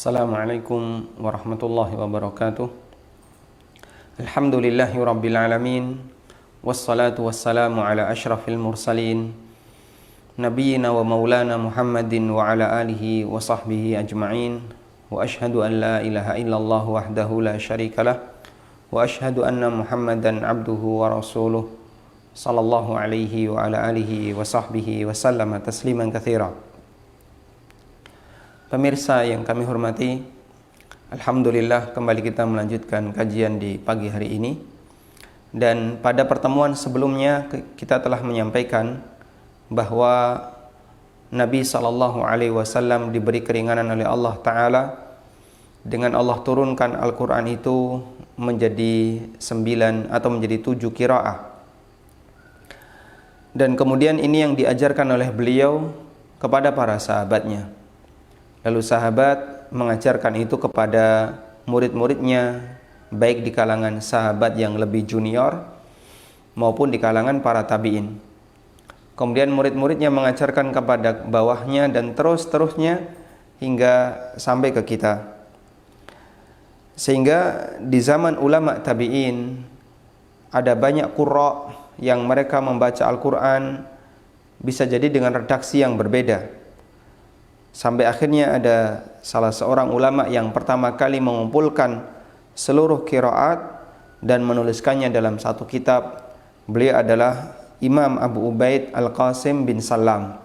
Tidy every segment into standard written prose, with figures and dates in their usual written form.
Assalamualaikum warahmatullahi wabarakatuh. Alhamdulillahi rabbil alamin. Wassalatu wassalamu ala ashrafil mursalin Nabiyyina wa maulana Muhammadin wa ala alihi wa sahbihi ajma'in. Wa ashhadu an la ilaha illallah wahdahu la syarikalah. Wa ashhadu anna Muhammadan abduhu wa rasuluh sallallahu alaihi wa ala alihi wa sahbihi wa sallama tasliman katsira. Pemirsa yang kami hormati, alhamdulillah kembali kita melanjutkan kajian di pagi hari ini. Dan pada pertemuan sebelumnya kita telah menyampaikan bahwa Nabi SAW diberi keringanan oleh Allah Ta'ala dengan Allah turunkan Al-Quran itu menjadi 9 atau menjadi 7 qiraah. Dan kemudian ini yang diajarkan oleh beliau kepada para sahabatnya. Lalu sahabat mengajarkan itu kepada murid-muridnya, baik di kalangan sahabat yang lebih junior maupun di kalangan para tabi'in. Kemudian murid-muridnya mengajarkan kepada bawahnya dan terus-terusnya hingga sampai ke kita. Sehingga di zaman ulama tabi'in ada banyak qurra yang mereka membaca Al-Quran bisa jadi dengan redaksi yang berbeda. Sampai akhirnya ada salah seorang ulama yang pertama kali mengumpulkan seluruh qiraat dan menuliskannya dalam satu kitab. Beliau adalah Imam Abu Ubaid Al-Qasim bin Salam,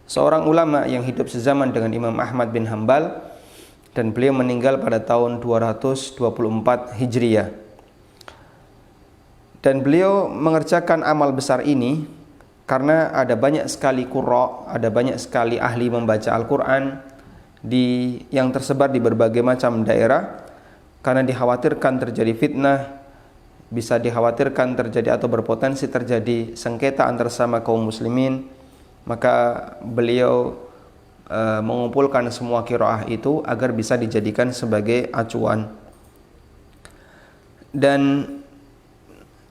seorang ulama yang hidup sezaman dengan Imam Ahmad bin Hanbal, dan beliau meninggal pada tahun 224 Hijriah. Dan beliau mengerjakan amal besar ini karena ada banyak sekali qurra, ada banyak sekali ahli membaca Al-Quran yang tersebar di berbagai macam daerah. Karena dikhawatirkan terjadi fitnah, bisa dikhawatirkan terjadi atau berpotensi terjadi sengketa antar sama kaum muslimin, maka beliau mengumpulkan semua qiraah itu agar bisa dijadikan sebagai acuan. Dan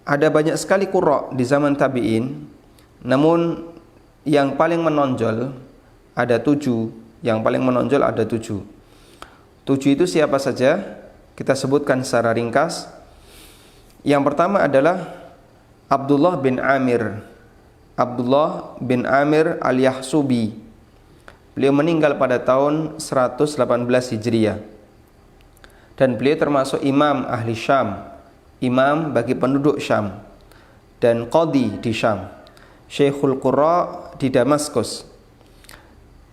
ada banyak sekali qurra di zaman tabi'in, namun yang paling menonjol ada 7. Yang paling menonjol ada 7. 7 itu siapa saja? Kita sebutkan secara ringkas. Yang pertama adalah Abdullah bin Amir. Abdullah bin Amir al-Yahsubi. Beliau meninggal pada tahun 118 Hijriah. Dan beliau termasuk imam ahli Syam, imam bagi penduduk Syam, dan qadhi di Syam, Syekhul Qurra di Damaskus.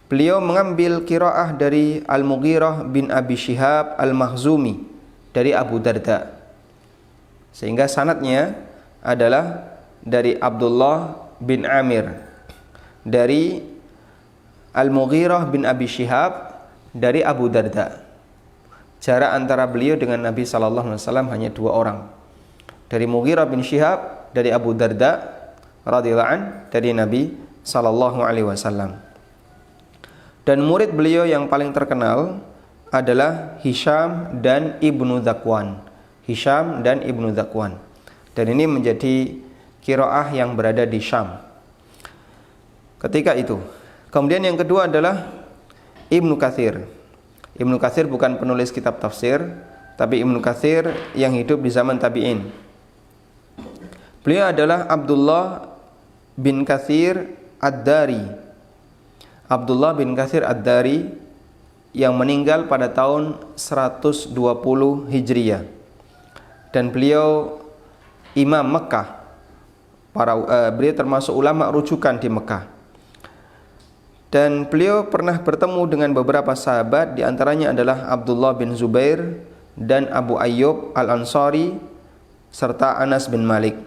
Beliau mengambil qiraah dari Al-Mughirah bin Abi Syihab Al-Makhzumi dari Abu Darda. Sehingga sanadnya adalah dari Abdullah bin Amir dari Al-Mughirah bin Abi Syihab dari Abu Darda. Jarak antara beliau dengan Nabi sallallahu alaihi wasallam hanya 2 orang. Dari Mughirah bin Syihab dari Abu Darda radhiyallahu an dari Nabi sallallahu alaihi wasallam. Dan murid beliau yang paling terkenal adalah Hisham dan Ibnu Dzakwan. Hisham dan Ibnu Dzakwan. Dan ini menjadi qiraah yang berada di Syam ketika itu. Kemudian yang kedua adalah Ibnu Katsir. Ibnu Katsir bukan penulis kitab tafsir, tapi Ibnu Katsir yang hidup di zaman tabi'in. Beliau adalah Abdullah bin Katsir Ad-Dari. Abdullah bin Katsir Ad-Dari yang meninggal pada tahun 120 Hijriah. Dan beliau imam Mekah. Beliau termasuk ulama rujukan di Mekah. Dan beliau pernah bertemu dengan beberapa sahabat, di antaranya adalah Abdullah bin Zubair dan Abu Ayyub Al-Ansari serta Anas bin Malik.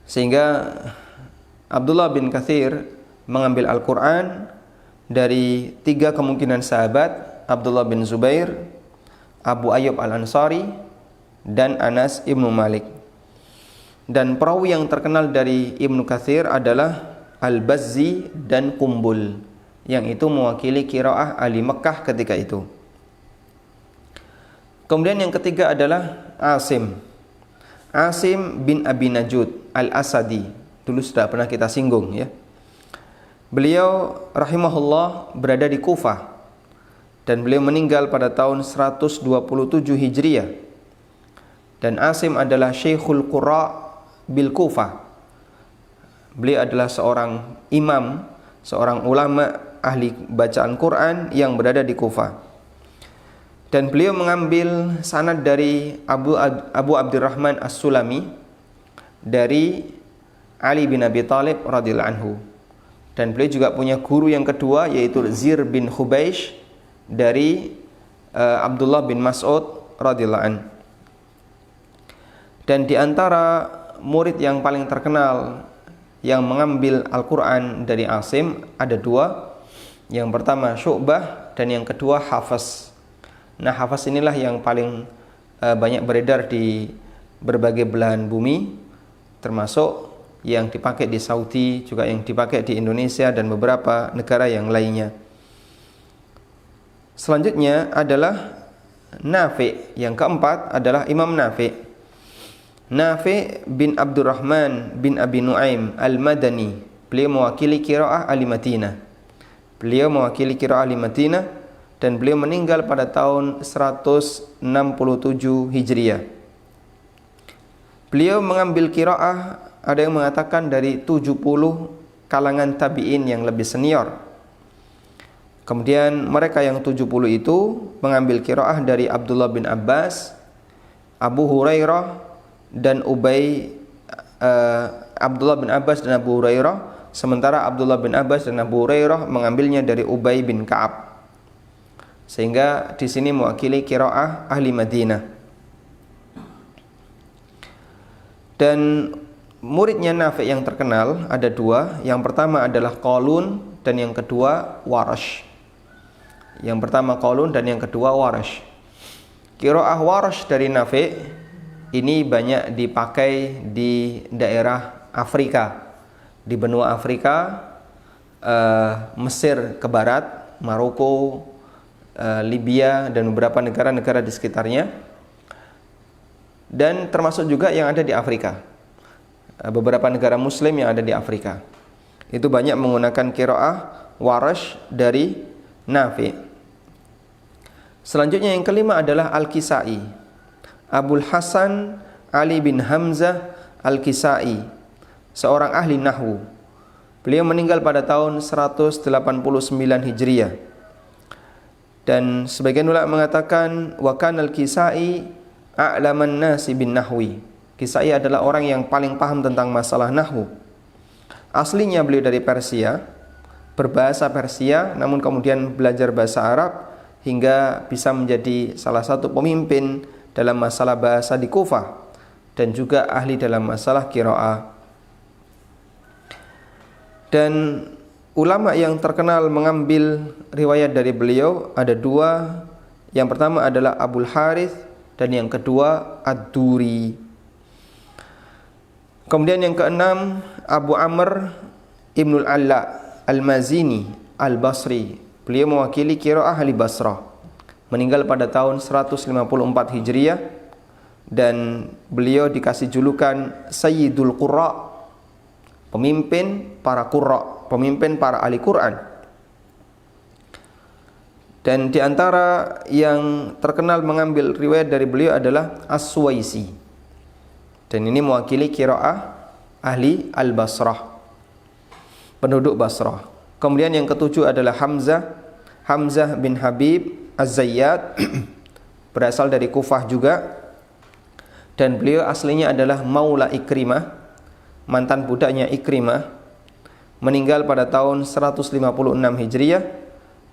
Sehingga Abdullah bin Katsir mengambil Al-Quran dari 3 kemungkinan sahabat: Abdullah bin Zubair, Abu Ayyub Al-Ansari, dan Anas ibnu Malik. Dan perawi yang terkenal dari Ibnu Katsir adalah Al-Bazzi dan Qumbul, yang itu mewakili qiraah ahli Mekah ketika itu. Kemudian yang ketiga adalah Asim. Asim bin Abi Najud Al-Asadi. Dulu sudah pernah kita singgung ya. Beliau rahimahullah berada di Kufah. dan beliau meninggal pada tahun 127 Hijriah. Dan Asim adalah Syekhul Qurra bil Kufah. Beliau adalah seorang imam, seorang ulama ahli bacaan Quran yang berada di Kufah. Dan beliau mengambil sanad dari Abu Abdurrahman As-Sulami dari Ali bin Abi Thalib radhiyallahu anhu. Dan beliau juga punya guru yang kedua, yaitu Zir bin Khubaish dari Abdullah bin Mas'ud radhiyallahu anhu. Dan di antara murid yang paling terkenal yang mengambil Al-Quran dari Asim ada dua. Yang pertama Syu'bah dan yang kedua Hafs. Nah, Hafs inilah yang paling banyak beredar di berbagai belahan bumi, termasuk yang dipakai di Saudi, juga yang dipakai di Indonesia dan beberapa negara yang lainnya. Selanjutnya adalah Nafi'. Yang keempat adalah Imam Nafi'. Nafi' bin Abdurrahman bin Abi Nu'aim Al-Madani. Beliau mewakili qiraah ahli Madinah. Dan beliau meninggal pada tahun 167 Hijriah. Beliau mengambil qiraah, ada yang mengatakan dari 70 kalangan tabi'in yang lebih senior. Kemudian mereka yang 70 itu mengambil qiraah dari Abdullah bin Abbas, Abu Hurairah dan Abdullah bin Abbas dan Abu Hurairah, sementara Abdullah bin Abbas dan Abu Hurairah mengambilnya dari Ubay bin Ka'ab. Sehingga di sini mewakili qiraah ahli Madinah. Dan muridnya Nafi' yang terkenal ada dua. Yang pertama adalah Qalun dan yang kedua Warash. Yang pertama Qalun dan yang kedua Warash. Qiraah Warash dari Nafi' ini banyak dipakai di daerah Afrika, di benua Afrika, Mesir ke barat, Maroko, Libya dan beberapa negara-negara di sekitarnya, dan termasuk juga yang ada di Afrika, beberapa negara Muslim yang ada di Afrika. Itu banyak menggunakan qiraah Warash dari Nafi'. Selanjutnya yang kelima adalah Al-Kisai. Abul Hasan Ali bin Hamzah Al-Kisai, seorang ahli nahwu. Beliau meninggal pada tahun 189 Hijriah. Dan sebagian ulama mengatakan wa kana Al-Kisai a'laman nasi bin nahwi. Kisai adalah orang yang paling paham tentang masalah nahwu. Aslinya beliau dari Persia, berbahasa Persia, namun kemudian belajar bahasa Arab hingga bisa menjadi salah satu pemimpin dalam masalah bahasa di Kufah dan juga ahli dalam masalah qiraah. Dan ulama yang terkenal mengambil riwayat dari beliau ada dua. Yang pertama adalah Abul Harith dan yang kedua Ad-Duri. Kemudian yang keenam Abu Amr Ibnul Alla Al-Mazini Al-Basri. Beliau mewakili qiraah ahli Basrah. Meninggal pada tahun 154 Hijriah dan beliau dikasih julukan Sayyidul Qurra, pemimpin para qurra, pemimpin para ahli Quran. Dan di antara yang terkenal mengambil riwayat dari beliau adalah As-Suwaisi. Dan ini mewakili qiraah ahli Al-Basrah, penduduk Basrah. Kemudian yang ketujuh adalah Hamzah bin Habib Az-Zayyad, berasal dari Kufah juga, dan beliau aslinya adalah Maula Ikrimah, mantan budaknya Ikrimah. Meninggal pada tahun 156 Hijriah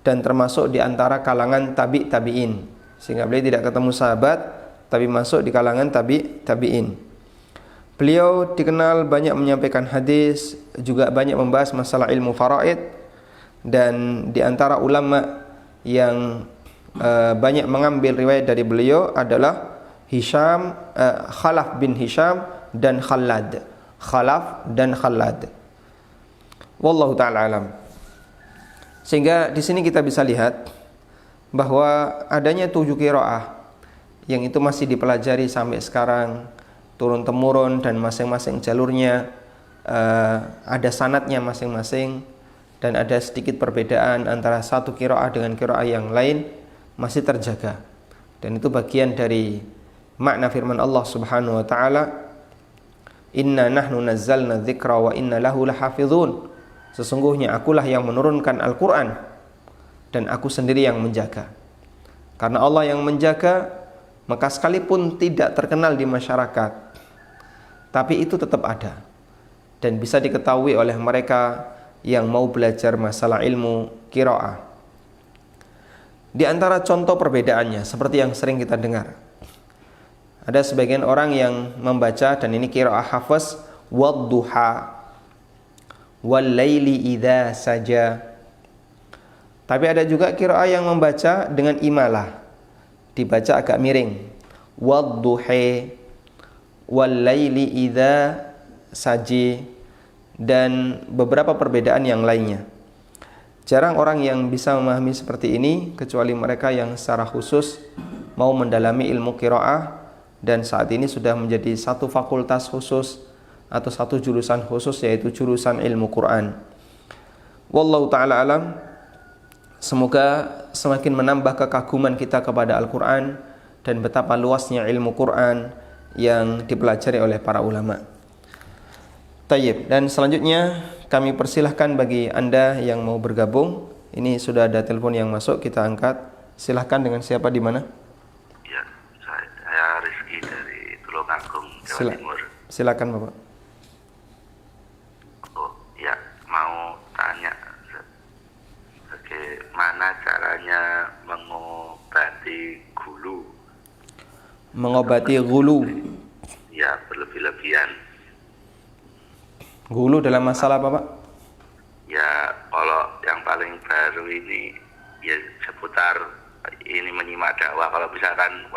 dan termasuk di antara kalangan tabi'in, sehingga beliau tidak ketemu sahabat tapi masuk di kalangan tabi'in. Beliau dikenal banyak menyampaikan hadis, juga banyak membahas masalah ilmu faraid, dan di antara ulama yang banyak mengambil riwayat dari beliau adalah Khalaf bin Hisham dan Khallad. Wallahu ta'ala alam. Sehingga di sini kita bisa lihat bahwa adanya 7 qiraah yang itu masih dipelajari sampai sekarang, turun temurun, dan masing-masing jalurnya ada sanadnya masing-masing, dan ada sedikit perbedaan antara satu qiraah dengan qiraah yang lain. masih terjaga. Dan itu bagian dari makna firman Allah Subhanahu wa taala, "Inna nahnu nazzalna dzikra wa inna lahu lahafizun." Sesungguhnya akulah yang menurunkan Al-Qur'an dan aku sendiri yang menjaga. Karena Allah yang menjaga, maka sekalipun tidak terkenal di masyarakat, tapi itu tetap ada dan bisa diketahui oleh mereka yang mau belajar masalah ilmu qiraah. Di antara contoh perbedaannya seperti yang sering kita dengar, ada sebagian orang yang membaca, dan ini qiraah hafaz, wadduha wal laili idza saja. Tapi ada juga qiraah yang membaca dengan imalah, dibaca agak miring, wadduhi wal laili idza saji, dan beberapa perbedaan yang lainnya. Jarang orang yang bisa memahami seperti ini kecuali mereka yang secara khusus mau mendalami ilmu qiraah dan saat ini sudah menjadi satu fakultas khusus atau satu jurusan khusus, yaitu jurusan ilmu Quran. Wallahu ta'ala alam. Semoga semakin menambah kekaguman kita kepada Al-Quran dan betapa luasnya ilmu Quran yang dipelajari oleh para ulama. Tayyib, dan selanjutnya kami persilahkan bagi Anda yang mau bergabung. Ini sudah ada telepon yang masuk, kita angkat. Silahkan, dengan siapa, di mana? Ya, saya Rizky dari Tulungagung, Jawa Timur. Silakan Bapak. Oh, ya, mau tanya bagaimana caranya mengobati gulu? Mengobati gulu. Ya, berlebih-lebihan. Gulu dalam masalah apa, Pak? Ya, kalau yang paling baru ini ya seputar ini menyimak dakwah. Kalau misalkan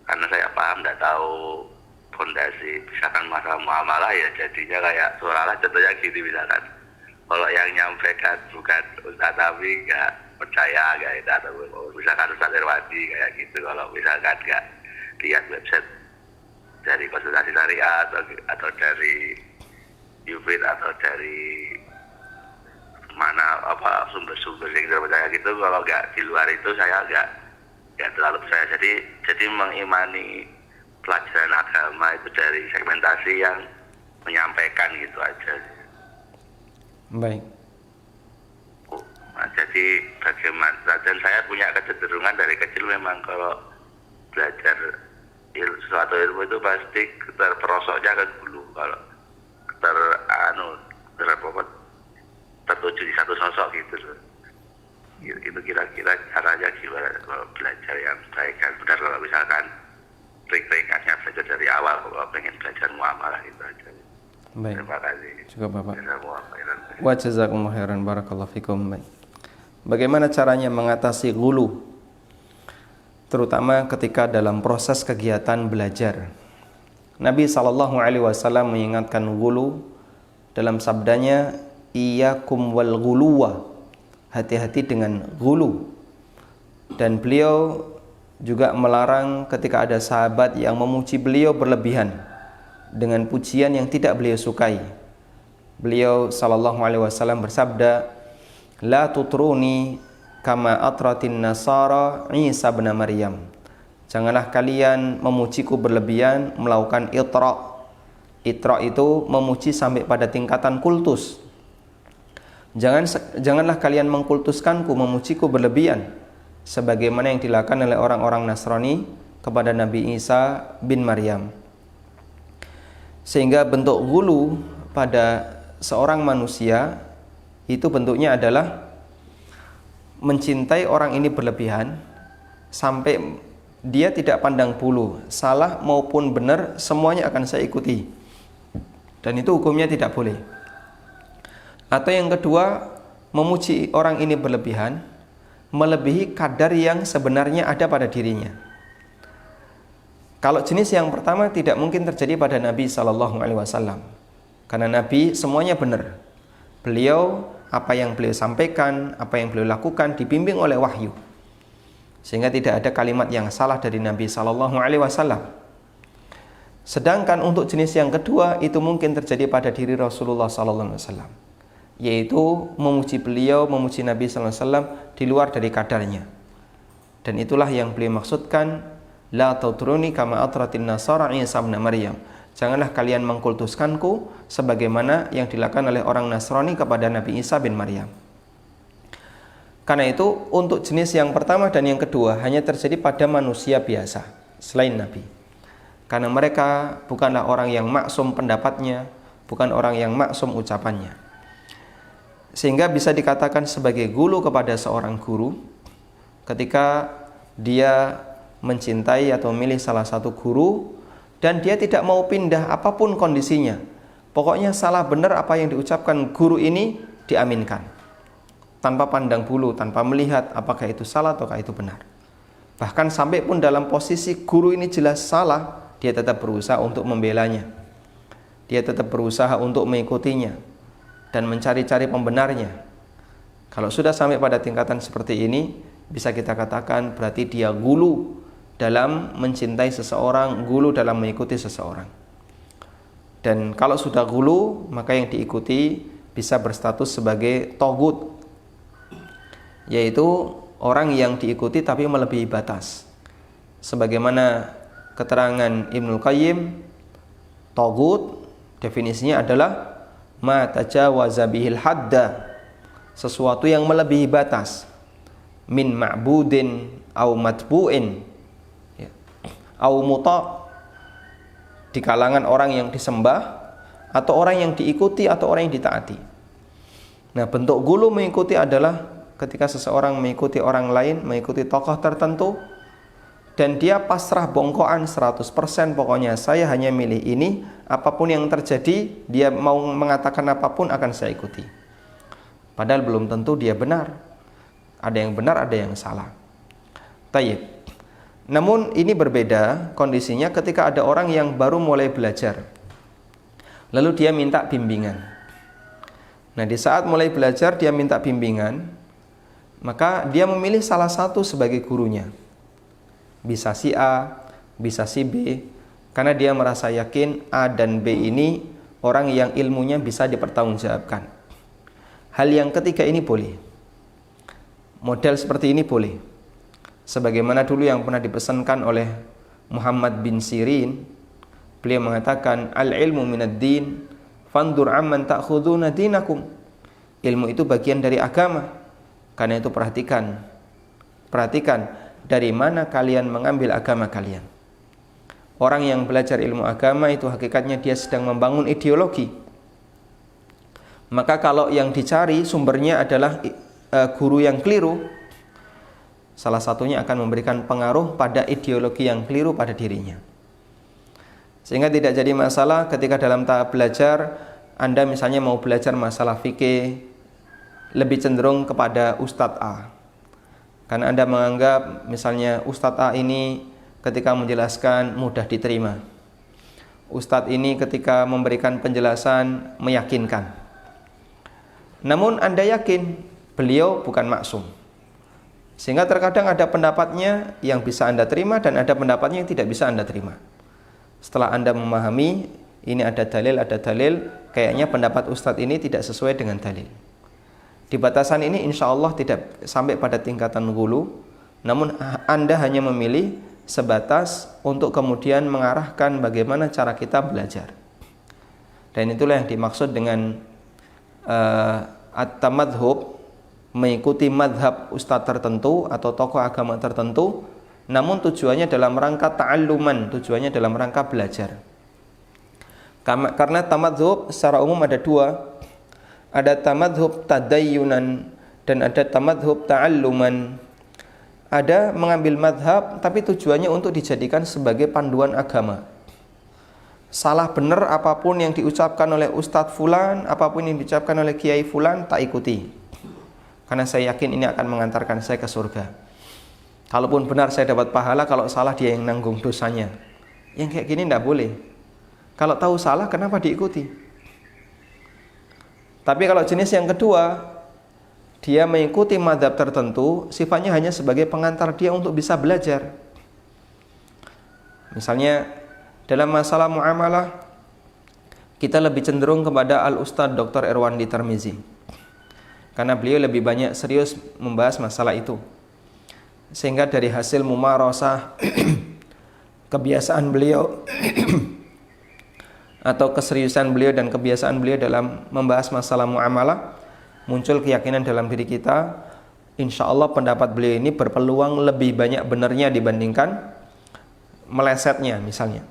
karena saya paham, tidak tahu fondasi, misalkan masalah muamalah, ya jadinya kayak suara contohnya gini, misalkan kalau yang nyampaikan bukan Ustaz tapi nggak percaya kayak itu, atau misalkan Ustaz Irwandi kayak gitu, kalau misalkan nggak lihat website dari konsultasi syariah atau dari Yufid atau dari mana apa sumber-sumber yang terpercaya gitu, kalau nggak di luar itu saya nggak terlalu percaya. Jadi mengimani pelajaran agama itu dari segmentasi yang menyampaikan gitu aja. Baik. Nah, jadi bagaimana, dan saya punya kecenderungan dari kecil memang kalau belajar suatu ilmu itu pasti terperosoknya ke dulu, kalau tertuju di satu sosok gitu loh. Itu kira-kira caranya gimana kalau belajar yang baik kan benar, kalau misalkan trik-triknya belajar dari awal kalau pengen belajar muamalah itu aja. Baik. Terima kasih. Juga Bapak. Wa jazakumullahu khairan, barakallahu fikum. Baik. Bagaimana caranya mengatasi ghulu, terutama ketika dalam proses kegiatan belajar? Nabi SAW mengingatkan ghulu dalam sabdanya, iyyakum wal ghuluwa, hati-hati dengan ghulu. Dan beliau juga melarang ketika ada sahabat yang memuji beliau berlebihan dengan pujian yang tidak beliau sukai. Beliau SAW bersabda, la tutruni kama atratin nasara Isa bin Maryam. Janganlah kalian memujiku berlebihan, melakukan itra. Itra itu memuji sampai pada tingkatan kultus. Janganlah kalian mengkultuskanku, memujiku berlebihan, sebagaimana yang dilakukan oleh orang-orang Nasrani kepada Nabi Isa bin Maryam. Sehingga bentuk ghulu pada seorang manusia itu bentuknya adalah mencintai orang ini berlebihan sampai dia tidak pandang bulu, salah maupun benar semuanya akan saya ikuti, dan itu hukumnya tidak boleh. Atau yang kedua, memuji orang ini berlebihan, melebihi kadar yang sebenarnya ada pada dirinya. Kalau jenis yang pertama tidak mungkin terjadi pada Nabi SAW, karena Nabi semuanya benar. Beliau, apa yang beliau sampaikan, apa yang beliau lakukan dibimbing oleh wahyu, sehingga tidak ada kalimat yang salah dari Nabi SAW. Sedangkan untuk jenis yang kedua itu mungkin terjadi pada diri Rasulullah SAW, yaitu memuji beliau, memuji Nabi SAW di luar dari kadarnya. Dan itulah yang beliau maksudkan, la tautruni kama atratin nasara Isa ibn Maryam. Janganlah kalian mengkultuskanku sebagaimana yang dilakukan oleh orang Nasrani kepada Nabi Isa bin Maryam. Karena itu untuk jenis yang pertama dan yang kedua hanya terjadi pada manusia biasa selain Nabi. Karena mereka bukanlah orang yang maksum pendapatnya, bukan orang yang maksum ucapannya. Sehingga bisa dikatakan sebagai gulu kepada seorang guru ketika dia mencintai atau memilih salah satu guru dan dia tidak mau pindah apapun kondisinya. Pokoknya salah benar apa yang diucapkan guru ini diaminkan, tanpa pandang bulu, tanpa melihat apakah itu salah ataukah itu benar. Bahkan sampai pun dalam posisi guru ini jelas salah, dia tetap berusaha untuk membelanya. Dia tetap berusaha untuk mengikutinya dan mencari-cari pembenarnya. Kalau sudah sampai pada tingkatan seperti ini, bisa kita katakan berarti dia gulu dalam mencintai seseorang, gulu dalam mengikuti seseorang. Dan kalau sudah gulu, maka yang diikuti bisa berstatus sebagai togut, yaitu orang yang diikuti tapi melebihi batas. Sebagaimana keterangan Ibnul Qayyim, togut definisinya adalah ma tajawaza bihil hadda, sesuatu yang melebihi batas, min ma'budin au matbu'in ya, au muta', di kalangan orang yang disembah atau orang yang diikuti atau orang yang ditaati. Nah, bentuk gulu mengikuti adalah ketika seseorang mengikuti orang lain, mengikuti tokoh tertentu dan dia pasrah bongkoan 100%, pokoknya saya hanya milih ini, apapun yang terjadi, dia mau mengatakan apapun akan saya ikuti. Padahal belum tentu dia benar. Ada yang benar, ada yang salah. Tayyib. Namun ini berbeda kondisinya ketika ada orang yang baru mulai belajar, lalu dia minta bimbingan. Nah, di saat mulai belajar dia minta bimbingan, maka dia memilih salah satu sebagai gurunya. Bisa si A, bisa si B, karena dia merasa yakin A dan B ini orang yang ilmunya bisa dipertanggungjawabkan. Hal yang ketiga ini boleh. Model seperti ini boleh. Sebagaimana dulu yang pernah dipesankan oleh Muhammad bin Sirin, beliau mengatakan, al-ilmu minad din, fandur amman ta'khuduna dinakum. Ilmu itu bagian dari agama. Karena itu perhatikan dari mana kalian mengambil agama kalian. Orang yang belajar ilmu agama itu hakikatnya dia sedang membangun ideologi. Maka kalau yang dicari sumbernya adalah guru yang keliru, salah satunya akan memberikan pengaruh pada ideologi yang keliru pada dirinya. Sehingga tidak jadi masalah ketika dalam tahap belajar Anda misalnya mau belajar masalah fikih, lebih cenderung kepada Ustadz A. Karena Anda menganggap misalnya Ustadz A ini ketika menjelaskan mudah diterima. Ustadz ini ketika memberikan penjelasan meyakinkan. Namun Anda yakin beliau bukan maksum. Sehingga terkadang ada pendapatnya yang bisa Anda terima dan ada pendapatnya yang tidak bisa Anda terima. Setelah Anda memahami ini ada dalil, kayaknya pendapat Ustadz ini tidak sesuai dengan dalil. Di batasan ini insya Allah tidak sampai pada tingkatan gulu, namun Anda hanya memilih sebatas untuk kemudian mengarahkan bagaimana cara kita belajar. Dan itulah yang dimaksud dengan at-tamadhub, mengikuti madhab ustadz tertentu atau tokoh agama tertentu, namun tujuannya dalam rangka ta'alluman, tujuannya dalam rangka belajar. Karena tamadhub secara umum ada dua, ada tamadhub tadayyunan dan ada tamadhub ta'alluman. Ada mengambil madhab tapi tujuannya untuk dijadikan sebagai panduan agama. Salah benar apapun yang diucapkan oleh Ustadz Fulan, apapun yang diucapkan oleh Kiai Fulan, tak ikuti. Karena saya yakin ini akan mengantarkan saya ke surga. Kalaupun benar saya dapat pahala, kalau salah dia yang nanggung dosanya. Yang kayak gini tidak boleh. Kalau tahu salah, kenapa diikuti? Tapi kalau jenis yang kedua, dia mengikuti madhab tertentu, sifatnya hanya sebagai pengantar dia untuk bisa belajar. Misalnya dalam masalah muamalah, kita lebih cenderung kepada Al-Ustadz Dr. Irwandi Tarmizi, karena beliau lebih banyak serius membahas masalah itu. sehingga dari hasil mumarasah kebiasaan beliau atau keseriusan beliau dan kebiasaan beliau dalam membahas masalah muamalah, muncul keyakinan dalam diri kita, insya Allah pendapat beliau ini berpeluang lebih banyak benarnya dibandingkan melesetnya misalnya.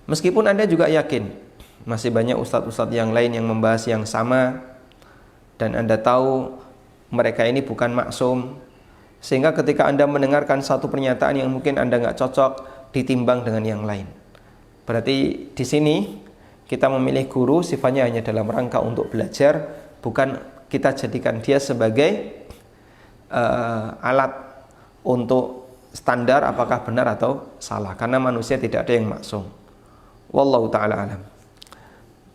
Meskipun Anda juga yakin masih banyak ustadz-ustadz yang lain yang membahas yang sama, dan Anda tahu mereka ini bukan maksum, sehingga ketika Anda mendengarkan satu pernyataan yang mungkin Anda nggak cocok, ditimbang dengan yang lain. Berarti di sini kita memilih guru sifatnya hanya dalam rangka untuk belajar, bukan kita jadikan dia sebagai alat untuk standar apakah benar atau salah, karena manusia tidak ada yang maksum. Wallahu ta'ala alam.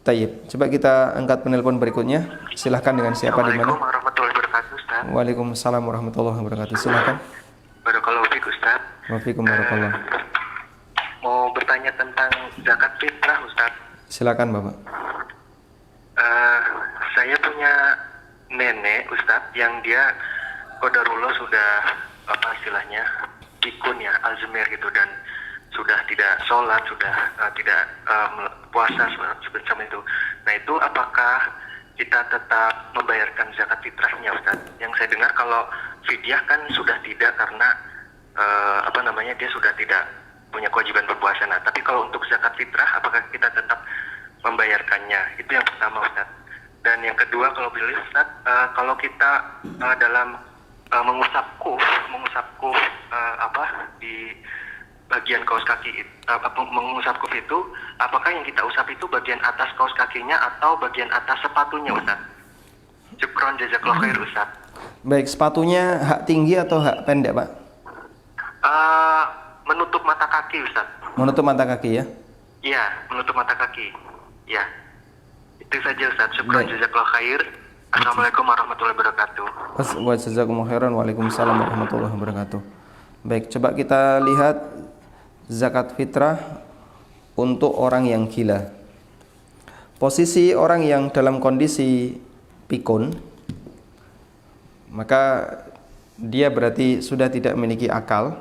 Tayyib, coba kita angkat penelpon berikutnya. Silahkan, dengan siapa di mana? Assalamualaikum warahmatullahi wabarakatuh, Ustaz. Waalaikumsalam warahmatullahi wabarakatuh. Silahkan. Barakallahu fiik, Ustaz. Waalaikum barakallah. Mau bertanya tentang zakat fitrah, Ustaz. Silakan Bapak. Saya punya nenek, Ustaz, yang dia qadarullah sudah apa istilahnya pikun ya, Alzheimer gitu, dan sudah tidak sholat, sudah tidak puasa semacam itu. Nah, itu apakah kita tetap membayarkan zakat fitrahnya, Ustaz? Yang saya dengar kalau fidyah kan sudah tidak, karena dia sudah tidak punya kewajiban berpuasa. Nah, tapi kalau untuk zakat fitrah, apakah kita tetap membayarkannya? Itu yang pertama, Ustaz. Dan yang kedua, kalau boleh, Ustaz, kalau kita dalam mengusap kuf di bagian kaos kaki, mengusap kuf itu, apakah yang kita usap itu bagian atas kaos kakinya atau bagian atas sepatunya, Ustaz? Syukron, jazakallahu khair, Ustaz. Baik, sepatunya hak tinggi atau hak pendek, Pak? Menutup mata kaki, Ustaz. Menutup mata kaki ya? Iya, menutup mata kaki. Ya. Itu saja, Ustaz. Syukron, jazakallahu khair. Assalamualaikum warahmatullahi wabarakatuh. Wassalamualaikum khairan. Waalaikumsalam warahmatullahi wabarakatuh. Baik, coba kita lihat zakat fitrah untuk orang yang gila. Posisi orang yang dalam kondisi pikun, maka dia berarti sudah tidak memiliki akal.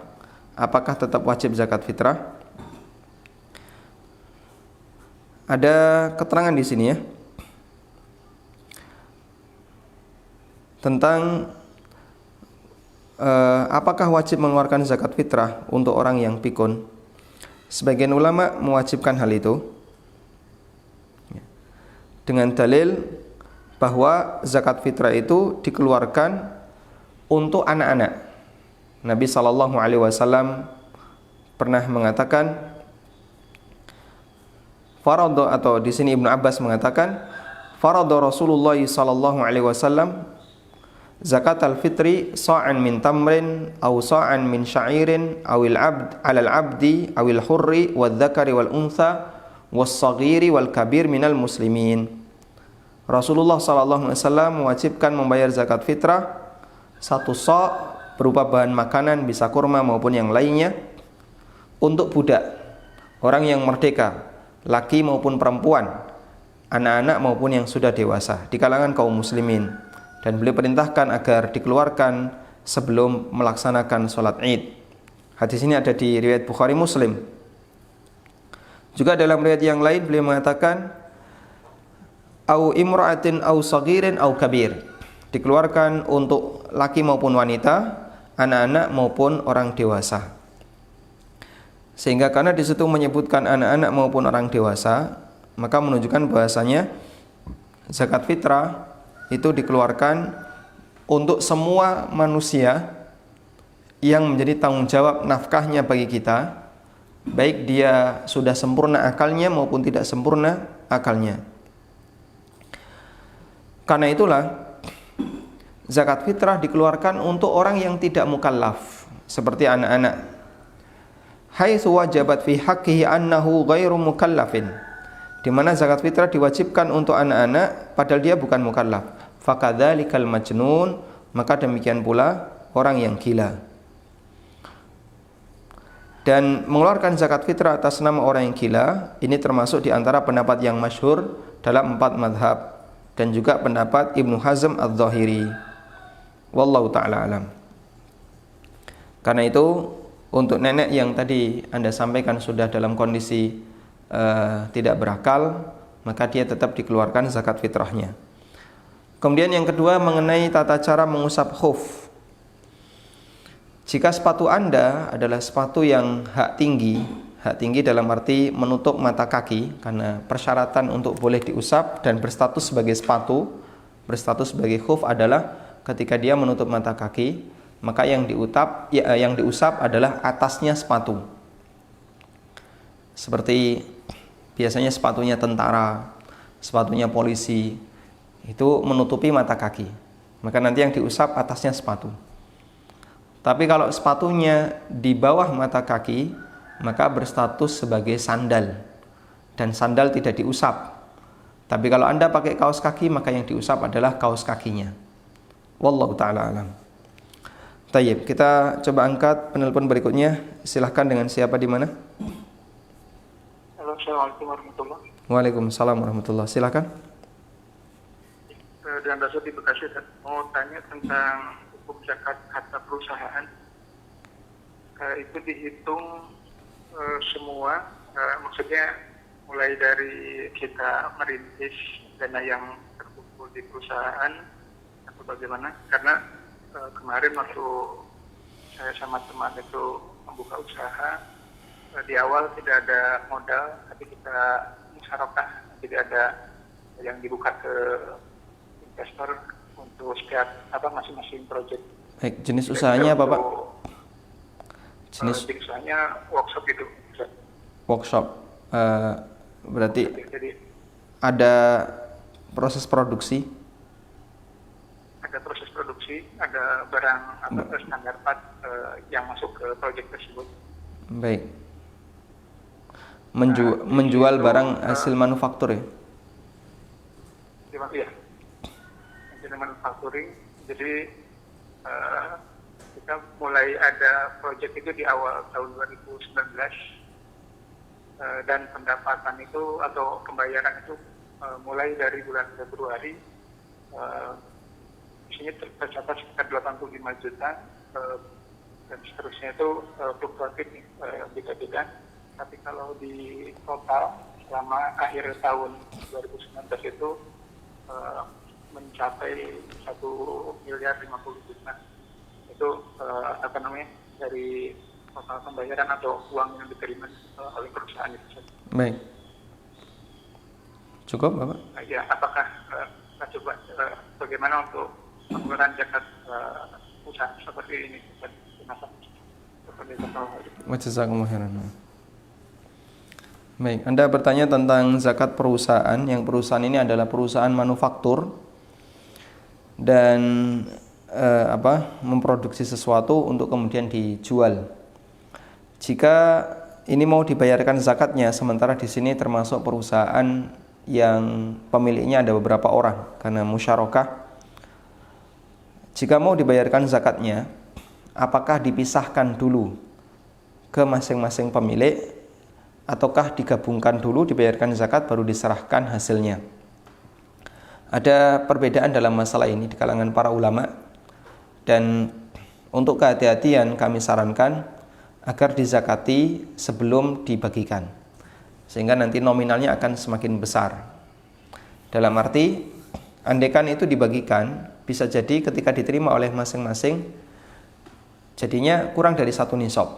Apakah tetap wajib zakat fitrah? Ada keterangan di sini ya tentang apakah wajib mengeluarkan zakat fitrah untuk orang yang pikun. Sebagian ulama mewajibkan hal itu dengan dalil bahwa zakat fitrah itu dikeluarkan untuk anak-anak. Nabi SAW pernah mengatakan, farada, atau di sini Ibnu Abbas mengatakan, farada Rasulullah SAW zakat al-fitri sa'an min tamrin aw sa'an min sya'irin awil abd alal abdi awil hurri wal dzakari wal untha was saghiri wal kabir minal muslimin. Rasulullah SAW mewajibkan membayar zakat fitrah 1 sa' berupa bahan makanan, bisa kurma maupun yang lainnya, untuk budak, orang yang merdeka, laki maupun perempuan, anak-anak maupun yang sudah dewasa di kalangan kaum muslimin. Dan beliau perintahkan agar dikeluarkan sebelum melaksanakan sholat Id. Hadis ini ada di riwayat Bukhari Muslim. Juga dalam riwayat yang lain beliau mengatakan, au imra'atin au saghirin au kabir, dikeluarkan untuk laki maupun wanita, anak-anak maupun orang dewasa. Sehingga karena di situ menyebutkan anak-anak maupun orang dewasa, maka menunjukkan bahasanya zakat fitrah itu dikeluarkan untuk semua manusia yang menjadi tanggung jawab nafkahnya bagi kita, baik dia sudah sempurna akalnya maupun tidak sempurna akalnya. Karena itulah zakat fitrah dikeluarkan untuk orang yang tidak mukallaf, seperti anak-anak. Haitsu wajabat fi haqqihi annahu ghairu mukallafin, di mana zakat fitrah diwajibkan untuk anak-anak padahal dia bukan mukallaf. Fakadzalikal majnun, maka demikian pula orang yang gila. Dan mengeluarkan zakat fitrah atas nama orang yang gila ini termasuk di antara pendapat yang masyhur dalam 4 mazhab dan juga pendapat Ibnu Hazm Adz-Dzahiri. Wallahu ta'ala alam. Karena itu untuk nenek yang tadi Anda sampaikan sudah dalam kondisi tidak berakal, maka dia tetap dikeluarkan zakat fitrahnya. Kemudian yang kedua mengenai tata cara mengusap khuf. Jika sepatu Anda adalah sepatu yang hak tinggi dalam arti menutup mata kaki, karena persyaratan untuk boleh diusap dan berstatus sebagai sepatu, berstatus sebagai khuf adalah ketika dia menutup mata kaki, maka yang diusap adalah atasnya sepatu. Seperti biasanya sepatunya tentara, sepatunya polisi, itu menutupi mata kaki. Maka nanti yang diusap atasnya sepatu. Tapi kalau sepatunya di bawah mata kaki, maka berstatus sebagai sandal. Dan sandal tidak diusap. Tapi kalau Anda pakai kaos kaki, maka yang diusap adalah kaos kakinya. Wallahu ta'ala alam. Tayyib, kita coba angkat penelpon berikutnya. Silahkan, dengan siapa di mana? Halo, Assalamualaikum warahmatullahi. Waalaikumsalam warahmatullahi. Silahkan. Dengan dasar di Bekasi, mau tanya tentang hukum zakat harta perusahaan. Itu dihitung semua, maksudnya mulai dari kita merintis dana yang terkumpul di perusahaan atau bagaimana? Karena kemarin waktu saya sama teman itu membuka usaha, di awal tidak ada modal, tapi kita musyarakah, tidak ada yang dibuka ke investor untuk setiap masing-masing proyek. Baik, jenis usahanya apa, Pak? Jenis usahanya workshop itu. Workshop. Berarti Jadi ada proses produksi? ada proses produksi, ada barang standar part yang masuk ke proyek tersebut. Baik. Menjual barang hasil manufaktur ya? Iya. Hasil manufacturing. Jadi kita mulai ada proyek itu di awal tahun 2019 dan pendapatan itu atau pembayaran itu mulai dari bulan Februari isinya tercatat sekitar 85 juta dan seterusnya itu fluktuatif beda-beda. Tapi kalau di total selama akhir tahun 2019 itu mencapai 1 miliar 50 juta. Itu dari total pembayaran atau uang yang diterima oleh perusahaan itu. Baik. Cukup, Bapak? Ya, apakah kita coba bagaimana untuk pengeluaran zakat usaha seperti ini? Jazakumullah khairan. Baik, Anda bertanya tentang zakat perusahaan, yang perusahaan ini adalah perusahaan manufaktur dan memproduksi sesuatu untuk kemudian dijual. Jika ini mau dibayarkan zakatnya, sementara di sini termasuk perusahaan yang pemiliknya ada beberapa orang karena musyarakah. Jika mau dibayarkan zakatnya, apakah dipisahkan dulu ke masing-masing pemilik ataukah digabungkan dulu dibayarkan zakat baru diserahkan hasilnya? Ada perbedaan dalam masalah ini di kalangan para ulama, dan untuk kehati-hatian kami sarankan agar dizakati sebelum dibagikan, sehingga nanti nominalnya akan semakin besar. Dalam arti, andaikan itu dibagikan, bisa jadi ketika diterima oleh masing-masing jadinya kurang dari 1 nisab.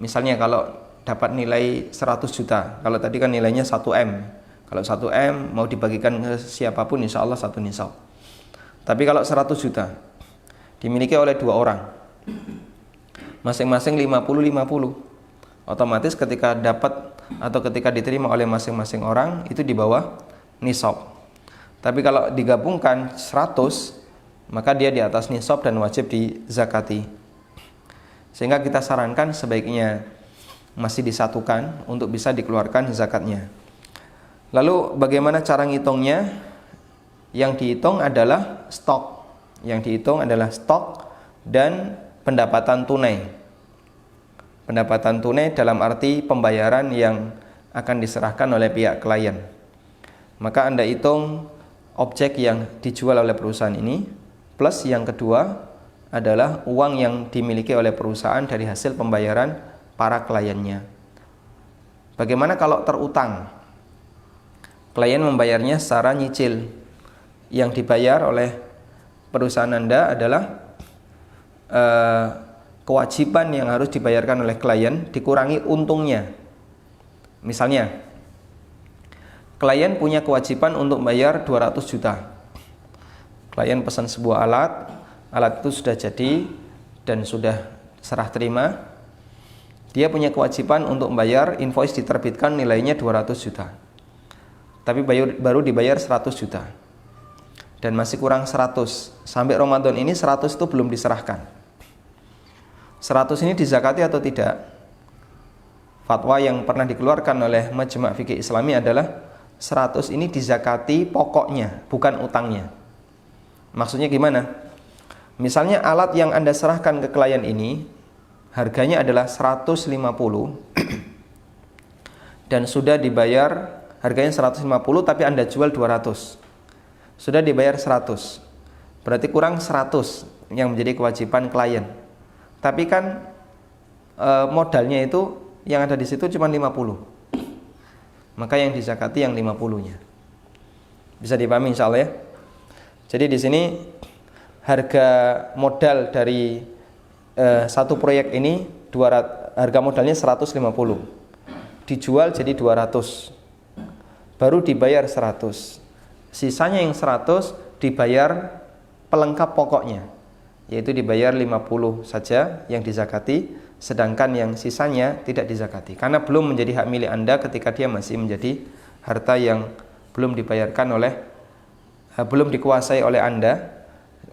Misalnya kalau dapat nilai 100 juta, kalau tadi kan nilainya 1M, kalau 1M mau dibagikan ke siapapun insya Allah 1 nisab. Tapi kalau 100 juta dimiliki oleh 2 orang, masing-masing 50-50, otomatis ketika dapat atau ketika diterima oleh masing-masing orang itu di bawah nisab. Tapi kalau digabungkan 100, maka dia di atas nisab dan wajib dizakati. Sehingga kita sarankan sebaiknya masih disatukan untuk bisa dikeluarkan zakatnya. Lalu bagaimana cara ngitungnya? Yang dihitung adalah stok. Yang dihitung adalah stok dan pendapatan tunai. Pendapatan tunai dalam arti pembayaran yang akan diserahkan oleh pihak klien. Maka Anda hitung objek yang dijual oleh perusahaan ini plus yang kedua adalah uang yang dimiliki oleh perusahaan dari hasil pembayaran para kliennya. Bagaimana kalau terutang? Klien membayarnya secara nyicil. Yang dibayar oleh perusahaan Anda adalah kewajiban yang harus dibayarkan oleh klien dikurangi untungnya. Misalnya, klien punya kewajiban untuk bayar 200 juta. Klien pesan sebuah alat itu sudah jadi dan sudah serah terima. Dia punya kewajiban untuk membayar, invoice diterbitkan nilainya 200 juta. Tapi baru dibayar 100 juta. Dan masih kurang 100. Sampai Ramadan ini 100 itu belum diserahkan. 100 ini dizakati atau tidak? Fatwa yang pernah dikeluarkan oleh Majma' Fikih Islami adalah 100 ini dizakati pokoknya, bukan utangnya. Maksudnya gimana? Misalnya alat yang Anda serahkan ke klien ini harganya adalah 150 dan sudah dibayar, harganya 150 tapi Anda jual 200. Sudah dibayar 100. Berarti kurang 100 yang menjadi kewajiban klien. Tapi kan modalnya itu yang ada di situ cuma 50. Maka yang dizakati yang 50-nya. Bisa dipahami insyaallah ya. Jadi di sini harga modal dari satu proyek ini harga modalnya 150. Dijual jadi 200. Baru dibayar 100. Sisanya yang 100 dibayar pelengkap pokoknya, yaitu dibayar 50 saja yang dizakati, sedangkan yang sisanya tidak dizakati karena belum menjadi hak milik Anda ketika dia masih menjadi harta yang belum dibayarkan belum dikuasai oleh Anda,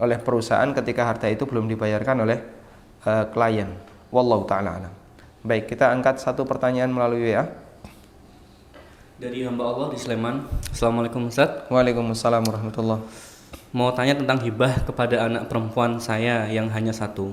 oleh perusahaan ketika harta itu belum dibayarkan oleh klien. Wallahu ta'ala alam. Baik, kita angkat satu pertanyaan melalui WA dari hamba Allah di Sleman. Assalamualaikum Ustaz. Waalaikumsalam warahmatullahi. Mau tanya tentang hibah kepada anak perempuan saya yang hanya satu.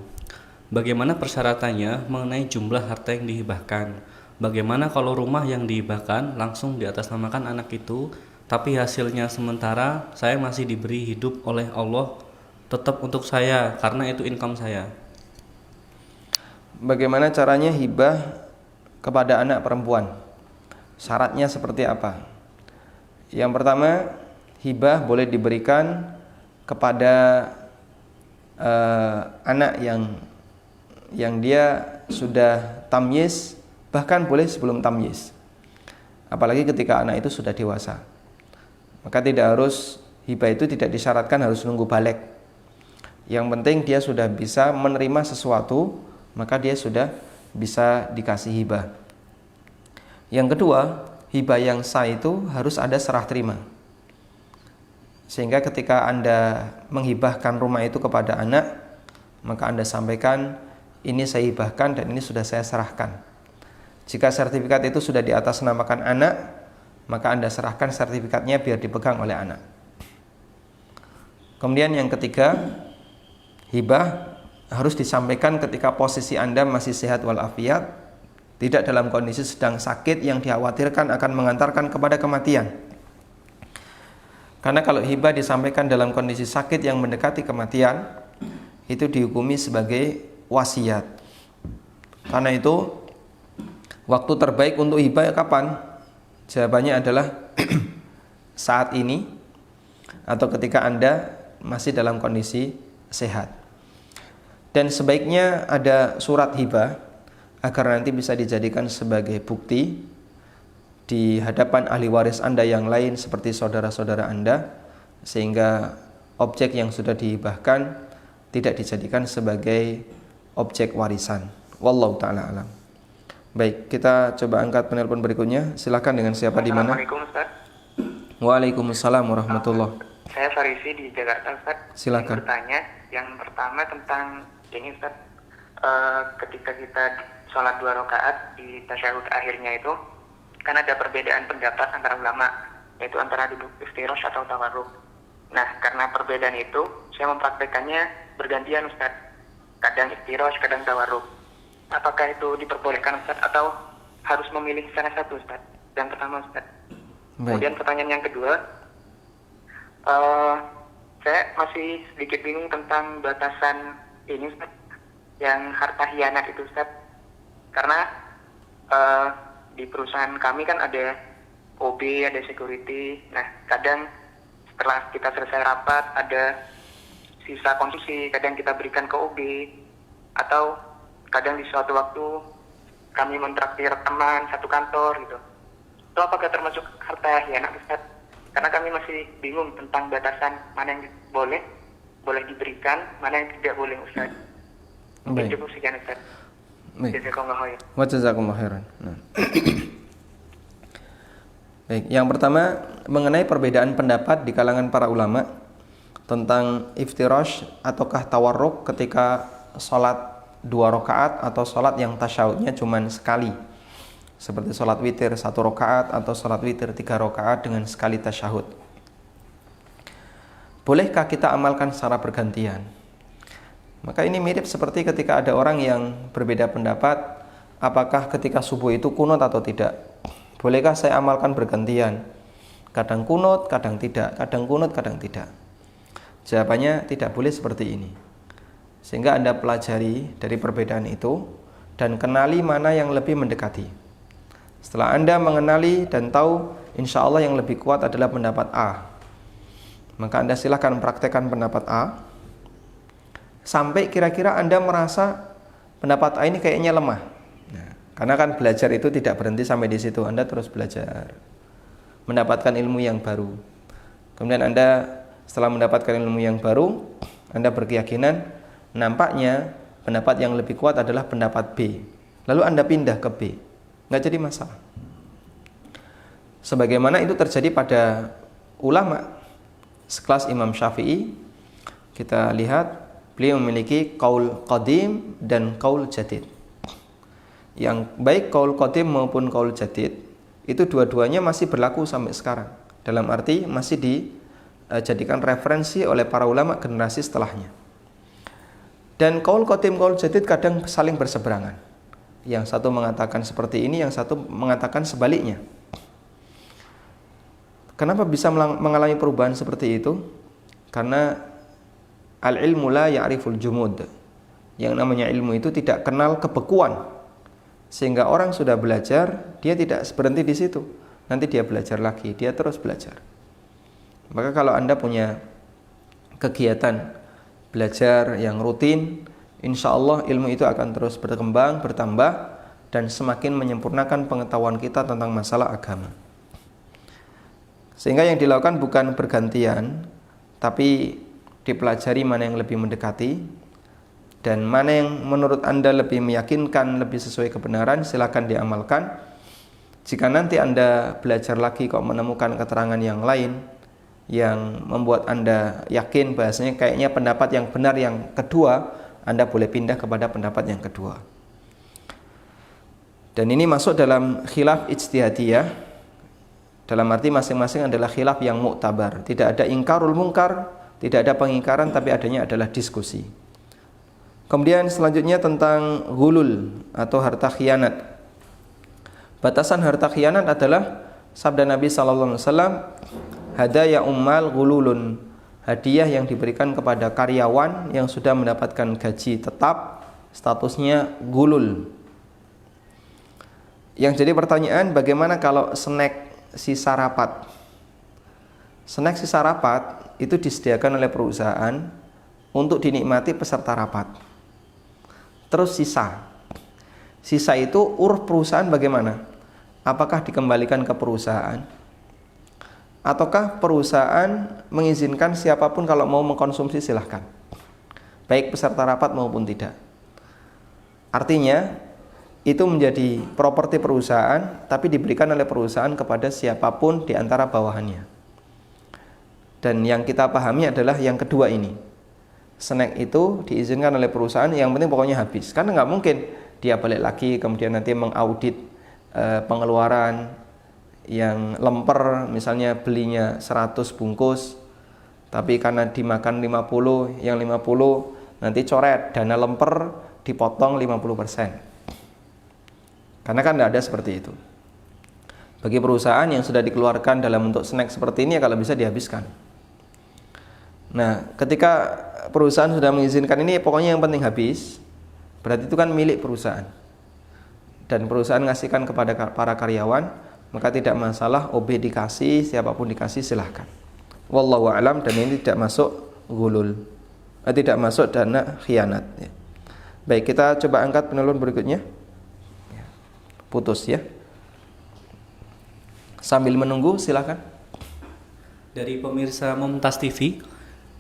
Bagaimana persyaratannya mengenai jumlah harta yang dihibahkan? Bagaimana kalau rumah yang dihibahkan langsung diatasnamakan anak itu, tapi hasilnya sementara saya masih diberi hidup oleh Allah tetap untuk saya karena itu income saya. Bagaimana caranya hibah kepada anak perempuan? Syaratnya seperti apa? Yang pertama, hibah boleh diberikan kepada anak yang dia sudah tamyiz, bahkan boleh sebelum tamyiz. Apalagi ketika anak itu sudah dewasa. Maka tidak harus, hibah itu tidak disyaratkan harus nunggu balik. Yang penting dia sudah bisa menerima sesuatu, maka dia sudah bisa dikasih hibah. Yang kedua, hibah yang sah itu harus ada serah terima. Sehingga ketika Anda menghibahkan rumah itu kepada anak, maka Anda sampaikan, ini saya hibahkan dan ini sudah saya serahkan. Jika sertifikat itu sudah diatasnamakan anak, maka Anda serahkan sertifikatnya biar dipegang oleh anak. Kemudian yang ketiga, hibah harus disampaikan ketika posisi Anda masih sehat walafiat, tidak dalam kondisi sedang sakit yang dikhawatirkan akan mengantarkan kepada kematian. Karena kalau hibah disampaikan dalam kondisi sakit yang mendekati kematian, itu dihukumi sebagai wasiat. Karena itu waktu terbaik untuk hibah kapan? Jawabannya adalah saat ini atau ketika Anda masih dalam kondisi sehat. Dan sebaiknya ada surat hibah agar nanti bisa dijadikan sebagai bukti di hadapan ahli waris Anda yang lain seperti saudara-saudara Anda, sehingga objek yang sudah dihibahkan tidak dijadikan sebagai objek warisan. Wallahu ta'ala alam. Baik, kita coba angkat penelpon berikutnya. Silakan, dengan siapa di mana? Assalamualaikum Ustaz. Waalaikumsalam warahmatullahi. Saya Farisi di Jakarta Ustaz. Silakan. Ingin bertanya, yang pertama tentang ini Ustaz, ketika kita sholat 2 rakaat di tasyahud akhirnya itu kan ada perbedaan pendapat antara ulama, yaitu antara duduk iftirash atau tawarruk. Nah, karena perbedaan itu saya mempraktekannya bergantian Ustaz, kadang iftirash, kadang tawarruk. Apakah itu diperbolehkan Ustaz atau harus memilih salah satu Ustaz? Yang pertama Ustaz. Kemudian pertanyaan yang kedua, saya masih sedikit bingung tentang batasan ini Ustaz, yang harta hianat itu Ustaz. Karena di perusahaan kami kan ada OB, ada security. Nah, kadang setelah kita selesai rapat ada sisa konsumsi, kadang kita berikan ke OB, atau kadang di suatu waktu kami mentraktir teman satu kantor gitu. Itu apakah termasuk harta hianat Ustaz? Karena kami masih bingung tentang batasan mana yang boleh diberikan, mana yang tidak boleh Ustaz. Baik. Cukup sekian Ustaz. Baik. Jazakallahu khairan. Wa jazakumullahu khairan. Nah. Baik, yang pertama mengenai perbedaan pendapat di kalangan para ulama tentang iftirash ataukah tawarruk ketika sholat 2 rakaat atau sholat yang tasyahudnya cuma sekali, seperti sholat witir 1 rakaat atau sholat witir 3 rakaat dengan sekali tasyahud. Bolehkah kita amalkan secara bergantian? Maka ini mirip seperti ketika ada orang yang berbeda pendapat, apakah ketika subuh itu kunut atau tidak. Bolehkah saya amalkan bergantian? Kadang kunut, kadang tidak, kadang kunut, kadang tidak. Jawabannya tidak boleh seperti ini. Sehingga Anda pelajari dari perbedaan itu dan kenali mana yang lebih mendekati. Setelah Anda mengenali dan tahu insya Allah yang lebih kuat adalah pendapat A, maka Anda silakan praktekkan pendapat A sampai kira-kira Anda merasa pendapat A ini kayaknya lemah. Nah, karena kan belajar itu tidak berhenti sampai di situ. Anda terus belajar, mendapatkan ilmu yang baru. Kemudian Anda setelah mendapatkan ilmu yang baru, Anda berkeyakinan nampaknya pendapat yang lebih kuat adalah pendapat B. Lalu Anda pindah ke B. Nggak jadi masalah. Sebagaimana itu terjadi pada ulama sekelas Imam Syafi'i. Kita lihat beliau memiliki qaul qadim dan qaul jadid. Yang baik qaul qadim maupun qaul jadid itu dua-duanya masih berlaku sampai sekarang. Dalam arti masih dijadikan referensi oleh para ulama generasi setelahnya. Dan qaul qadim qaul jadid kadang saling berseberangan. Yang satu mengatakan seperti ini, yang satu mengatakan sebaliknya. Kenapa bisa mengalami perubahan seperti itu? Karena al-ilmu la ya'riful jumud. Yang namanya ilmu itu tidak kenal kebekuan. Sehingga orang sudah belajar, dia tidak berhenti di situ. Nanti dia belajar lagi, dia terus belajar. Maka kalau Anda punya kegiatan belajar yang rutin, insya Allah ilmu itu akan terus berkembang, bertambah, dan semakin menyempurnakan pengetahuan kita tentang masalah agama. Sehingga yang dilakukan bukan bergantian, tapi dipelajari mana yang lebih mendekati dan mana yang menurut Anda lebih meyakinkan, lebih sesuai kebenaran, silakan diamalkan. Jika nanti Anda belajar lagi kok menemukan keterangan yang lain yang membuat Anda yakin bahasanya kayaknya pendapat yang benar yang kedua, Anda boleh pindah kepada pendapat yang kedua. Dan ini masuk dalam khilaf ijtihadiyah. Dalam arti masing-masing adalah khilaf yang muktabar. Tidak ada ingkarul mungkar, tidak ada pengingkaran, tapi adanya adalah diskusi. Kemudian selanjutnya tentang ghulul atau harta khianat. Batasan harta khianat adalah sabda Nabi SAW, hadaya ummal ghululun, hadiah yang diberikan kepada karyawan yang sudah mendapatkan gaji tetap, statusnya ghulul. Yang jadi pertanyaan, bagaimana kalau snack sisa rapat? Snack sisa rapat itu disediakan oleh perusahaan untuk dinikmati peserta rapat. Terus sisa itu urus perusahaan bagaimana? Apakah dikembalikan ke perusahaan? Ataukah perusahaan mengizinkan siapapun kalau mau mengkonsumsi silahkan, baik peserta rapat maupun tidak? Artinya itu menjadi properti perusahaan, tapi diberikan oleh perusahaan kepada siapapun di antara bawahannya. Dan yang kita pahami adalah yang kedua ini. Snack itu diizinkan oleh perusahaan, yang penting pokoknya habis. Karena nggak mungkin dia balik lagi kemudian nanti mengaudit pengeluaran yang lemper, misalnya belinya 100 bungkus, tapi karena dimakan 50, yang 50 nanti coret, dana lemper dipotong 50%. Karena kan tidak ada seperti itu. Bagi perusahaan yang sudah dikeluarkan dalam bentuk snack seperti ini, ya kalau bisa dihabiskan. Nah, ketika perusahaan sudah mengizinkan ini, pokoknya yang penting habis, berarti itu kan milik perusahaan. Dan perusahaan ngasihkan kepada para karyawan, maka tidak masalah, OB dikasih, siapapun dikasih silahkan. Wallahu a'lam, dan ini tidak masuk ghulul, tidak masuk dana khianat ya. Baik, kita coba angkat penelpon berikutnya. Putus ya. Sambil menunggu silahkan. Dari pemirsa Mumtaz TV,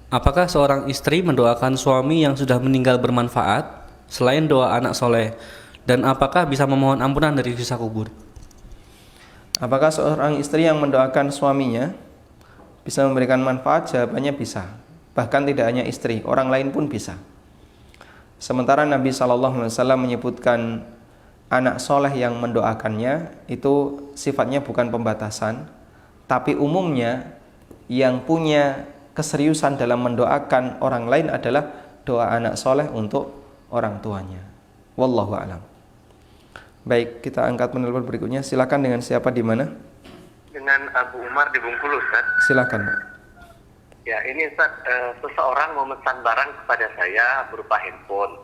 apakah seorang istri mendoakan suami yang sudah meninggal bermanfaat selain doa anak soleh? Dan apakah bisa memohon ampunan dari siksa kubur? Apakah seorang istri yang mendoakan suaminya bisa memberikan manfaat? Jawabannya bisa. Bahkan tidak hanya istri, orang lain pun bisa. Sementara Nabi SAW menyebutkan anak soleh yang mendoakannya, itu sifatnya bukan pembatasan, tapi umumnya yang punya keseriusan dalam mendoakan orang lain adalah doa anak soleh untuk orang tuanya. Wallahu a'lam. Baik, kita angkat penelpon berikutnya. Silakan, dengan siapa di mana? Dengan Abu Umar di Bengkulu, Ustaz. Silakan, Pak. Ya, ini Ustaz, seseorang memesan barang kepada saya berupa handphone.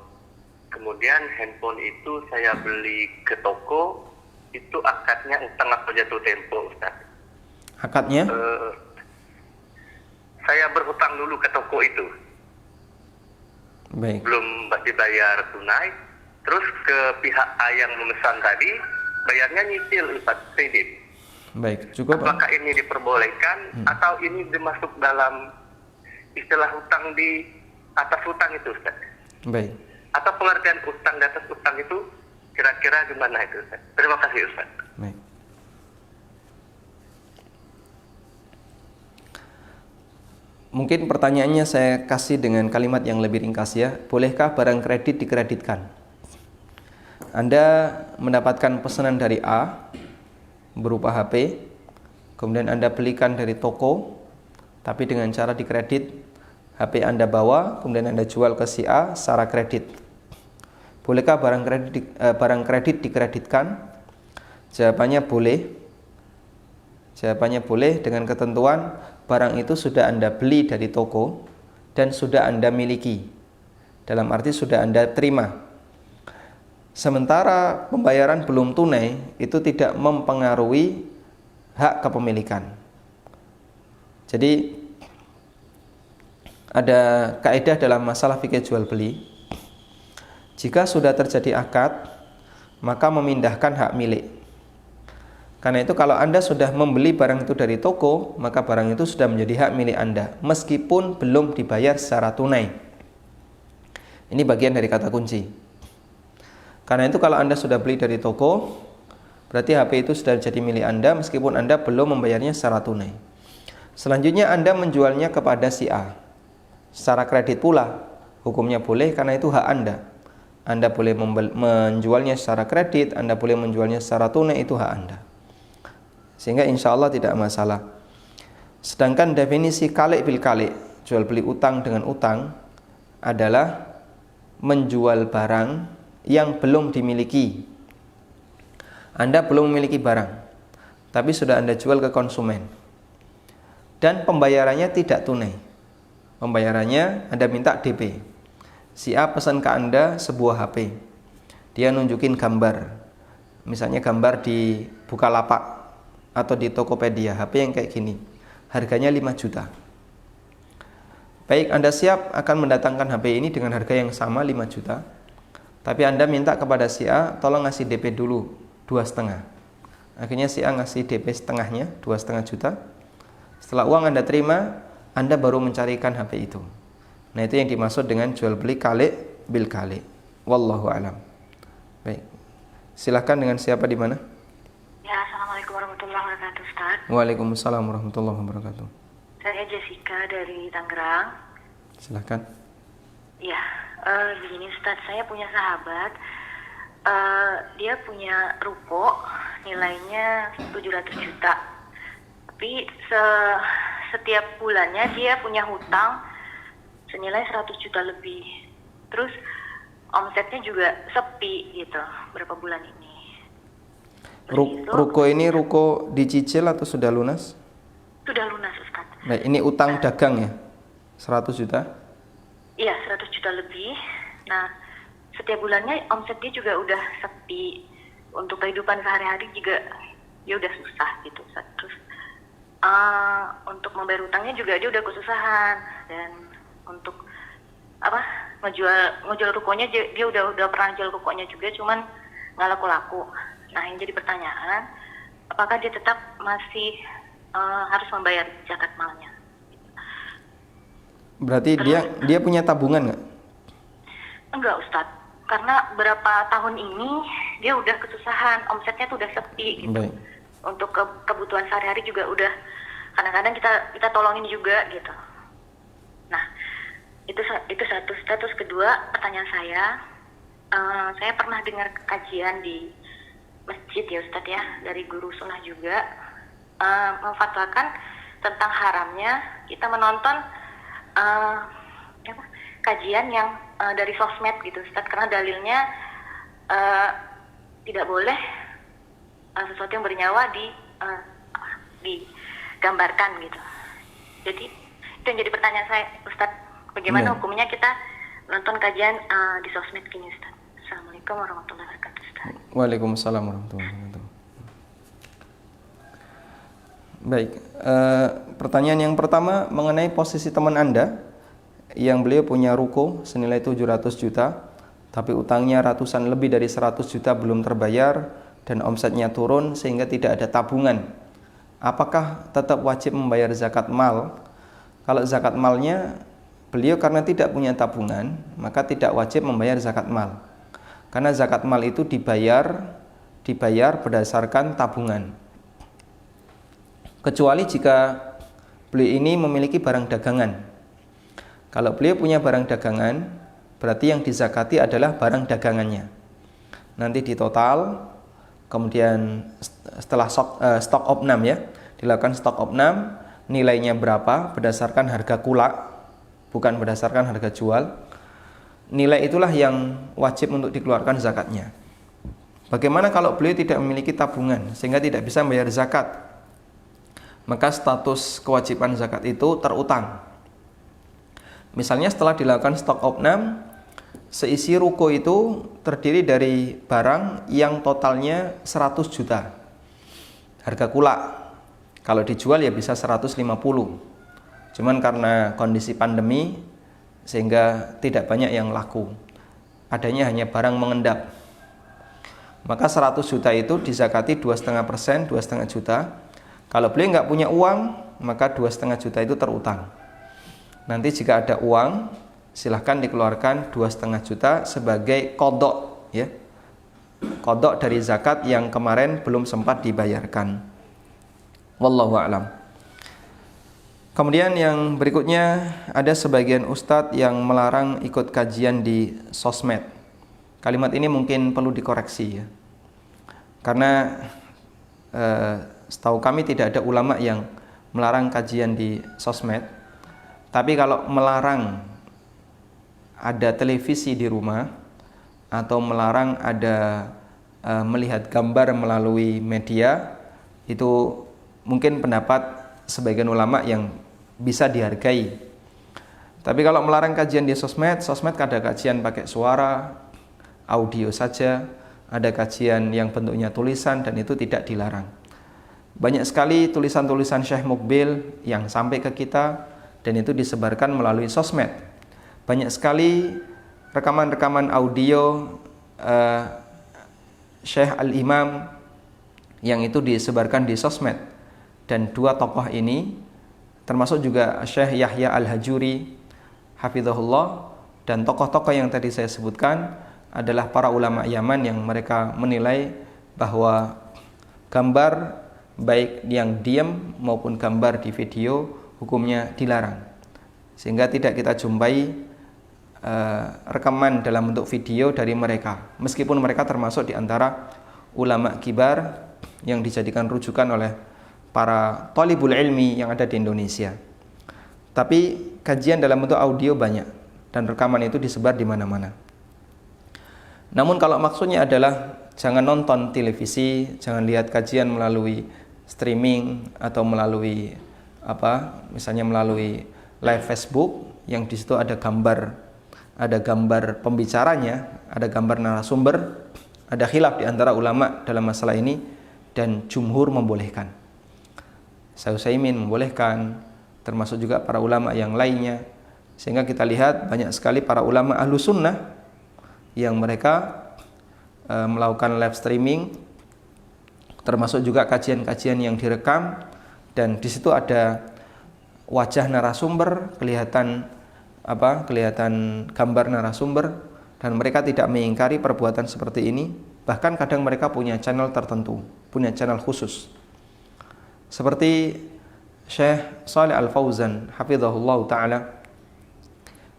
Kemudian handphone itu saya beli ke toko, itu akadnya utang atau jatuh tempo, Ustaz. Akadnya? Saya berhutang dulu ke toko itu. Baik. Belum dibayar tunai. Terus ke pihak A yang memesan tadi, bayarnya nyicil, Ustaz, kredit. Baik, cukup, Pak. Apakah ini diperbolehkan atau ini dimasuk dalam istilah hutang di atas hutang itu, Ustaz? Baik. Atau pengertian utang di atas utang itu kira-kira gimana itu, Ustaz? Terima kasih, Ustaz. Baik. Mungkin pertanyaannya saya kasih dengan kalimat yang lebih ringkas ya. Bolehkah barang kredit dikreditkan? Anda mendapatkan pesanan dari A berupa HP, kemudian Anda belikan dari toko, tapi dengan cara dikredit. HP Anda bawa, kemudian Anda jual ke si A secara kredit. Bolehkah barang kredit dikreditkan? Jawabannya boleh. Jawabannya boleh dengan ketentuan barang itu sudah Anda beli dari toko dan sudah Anda miliki. Dalam arti sudah Anda terima. Sementara pembayaran belum tunai itu tidak mempengaruhi hak kepemilikan. Jadi ada kaidah dalam masalah fikih jual beli. Jika sudah terjadi akad, maka memindahkan hak milik. Karena itu kalau Anda sudah membeli barang itu dari toko, maka barang itu sudah menjadi hak milik Anda, meskipun belum dibayar secara tunai. Ini bagian dari kata kunci. Karena itu kalau Anda sudah beli dari toko, berarti HP itu sudah jadi milik Anda, meskipun Anda belum membayarnya secara tunai. Selanjutnya Anda menjualnya kepada si A secara kredit pula, hukumnya boleh karena itu hak Anda. Anda boleh menjualnya secara kredit, Anda boleh menjualnya secara tunai, itu hak Anda. Sehingga insya Allah tidak masalah. Sedangkan definisi kalik bil kalik, jual beli utang dengan utang, adalah menjual barang yang belum dimiliki. Anda belum memiliki barang, tapi sudah Anda jual ke konsumen. Dan pembayarannya tidak tunai. Pembayarannya Anda minta DP. Si A pesan ke Anda sebuah HP. Dia nunjukin gambar. Misalnya gambar di Bukalapak atau di Tokopedia, HP yang kayak gini. Harganya 5 juta. Baik, Anda siap akan mendatangkan HP ini dengan harga yang sama 5 juta. Tapi Anda minta kepada si A, tolong ngasih DP dulu 2,5. Akhirnya si A ngasih DP setengahnya, 2,5 juta. Setelah uang Anda terima, Anda baru mencarikan HP itu. Nah, itu yang dimaksud dengan jual beli kalik bil kalik. Wallahu alam. Baik. Silahkan, dengan siapa di mana? Ya, Assalamualaikum warahmatullahi wabarakatuh, Ustaz. Waalaikumsalam warahmatullahi wabarakatuh. Saya Jessica dari Tangerang. Silahkan. Ya, begini Ustaz, saya punya sahabat. Dia punya ruko, nilainya 700 juta. Tapi setiap bulannya dia punya hutang senilai 100 juta lebih. Terus omsetnya juga sepi gitu berapa bulan ini. Ruko ini ruko dicicil atau sudah lunas? Sudah lunas, Ustaz. Nah, ini utang dagang ya? 100 juta? Iya, 100 juta lebih. Nah, setiap bulannya omset dia juga udah sepi. Untuk kehidupan sehari-hari juga dia udah susah gitu. Terus untuk membayar utangnya juga dia udah kesusahan. Dan untuk ngejual rukonya dia udah pernah jual rukonya juga, cuman nggak laku-laku. Nah, yang jadi pertanyaan, apakah dia tetap masih harus membayar zakat malnya? Berarti dia punya tabungan nggak? Enggak, Ustadz. Karena berapa tahun ini dia udah kesusahan, omsetnya tuh udah sepi gitu. Baik. Untuk kebutuhan sehari-hari juga udah kadang-kadang kita tolongin juga gitu. Nah, itu satu. Status kedua, pertanyaan saya pernah dengar kajian di masjid ya Ustadz ya, dari guru sunnah juga, memfatwakan tentang haramnya kita menonton kajian yang dari sosmed gitu Ustadz, karena dalilnya tidak boleh sesuatu yang bernyawa digambarkan gitu. Jadi itu yang jadi pertanyaan saya Ustadz, bagaimana hukumnya kita nonton kajian di sosmed gini Ustadz. Assalamualaikum warahmatullahi wabarakatuh Ustadz. Waalaikumsalam warahmatullahi wabarakatuh. Baik, pertanyaan yang pertama mengenai posisi teman Anda yang beliau punya ruko senilai 700 juta tapi utangnya ratusan lebih dari 100 juta belum terbayar dan omsetnya turun sehingga tidak ada tabungan. Apakah tetap wajib membayar zakat mal? Kalau zakat malnya beliau karena tidak punya tabungan, maka tidak wajib membayar zakat mal. Karena zakat mal itu dibayar berdasarkan tabungan. Kecuali jika beliau ini memiliki barang dagangan. Kalau beliau punya barang dagangan, berarti yang dizakati adalah barang dagangannya. Nanti ditotal, kemudian setelah stok opnam ya, dilakukan stok opnam, nilainya berapa berdasarkan harga kulak, bukan berdasarkan harga jual. Nilai itulah yang wajib untuk dikeluarkan zakatnya. Bagaimana kalau beliau tidak memiliki tabungan sehingga tidak bisa membayar zakat? Maka status kewajiban zakat itu terutang. Misalnya setelah dilakukan stok opnam, seisi ruko itu terdiri dari barang yang totalnya 100 juta. Harga kulak, kalau dijual ya bisa 150. Cuman karena kondisi pandemi sehingga tidak banyak yang laku. Adanya hanya barang mengendap. Maka 100 juta itu dizakati 2,5%, 2,5 juta. Kalau beliau nggak punya uang, maka 2,5 juta itu terutang. Nanti jika ada uang, silahkan dikeluarkan 2,5 juta sebagai kodok, ya, kodok dari zakat yang kemarin belum sempat dibayarkan. Wallahu a'lam. Kemudian yang berikutnya, ada sebagian ustadz yang melarang ikut kajian di sosmed. Kalimat ini mungkin perlu dikoreksi ya, karena setahu kami tidak ada ulama yang melarang kajian di sosmed. Tapi kalau melarang ada televisi di rumah atau melarang ada melihat gambar melalui media, itu mungkin pendapat sebagian ulama yang bisa dihargai. Tapi kalau melarang kajian di sosmed ada kajian pakai suara, audio saja, ada kajian yang bentuknya tulisan dan itu tidak dilarang. Banyak sekali tulisan-tulisan Syekh Mukbil yang sampai ke kita dan itu disebarkan melalui sosmed. Banyak sekali rekaman-rekaman audio Syekh Al-Imam yang itu disebarkan di sosmed. Dan dua tokoh ini termasuk juga Syekh Yahya Al-Hajuri hafizahullah, dan tokoh-tokoh yang tadi saya sebutkan adalah para ulama Yaman yang mereka menilai bahwa gambar baik yang diam maupun gambar di video hukumnya dilarang, sehingga tidak kita jumpai rekaman dalam bentuk video dari mereka, meskipun mereka termasuk di antara ulama kibar yang dijadikan rujukan oleh para thalibul ilmi yang ada di Indonesia. Tapi kajian dalam bentuk audio banyak dan rekaman itu disebar di mana-mana. Namun kalau maksudnya adalah jangan nonton televisi, jangan lihat kajian melalui streaming atau melalui misalnya melalui live Facebook yang di situ ada gambar ada gambar pembicaranya, ada gambar narasumber, ada khilaf di antara ulama dalam masalah ini, dan jumhur membolehkan. Syekh Utsaimin membolehkan, termasuk juga para ulama yang lainnya. Sehingga kita lihat banyak sekali para ulama ahlu sunnah yang mereka melakukan live streaming, termasuk juga kajian-kajian yang direkam, dan di situ ada wajah narasumber, kelihatan gambar narasumber, dan mereka tidak mengingkari perbuatan seperti ini. Bahkan kadang mereka punya channel tertentu, punya channel khusus. Seperti Syekh Shalih Al Fauzan hafizahullah taala,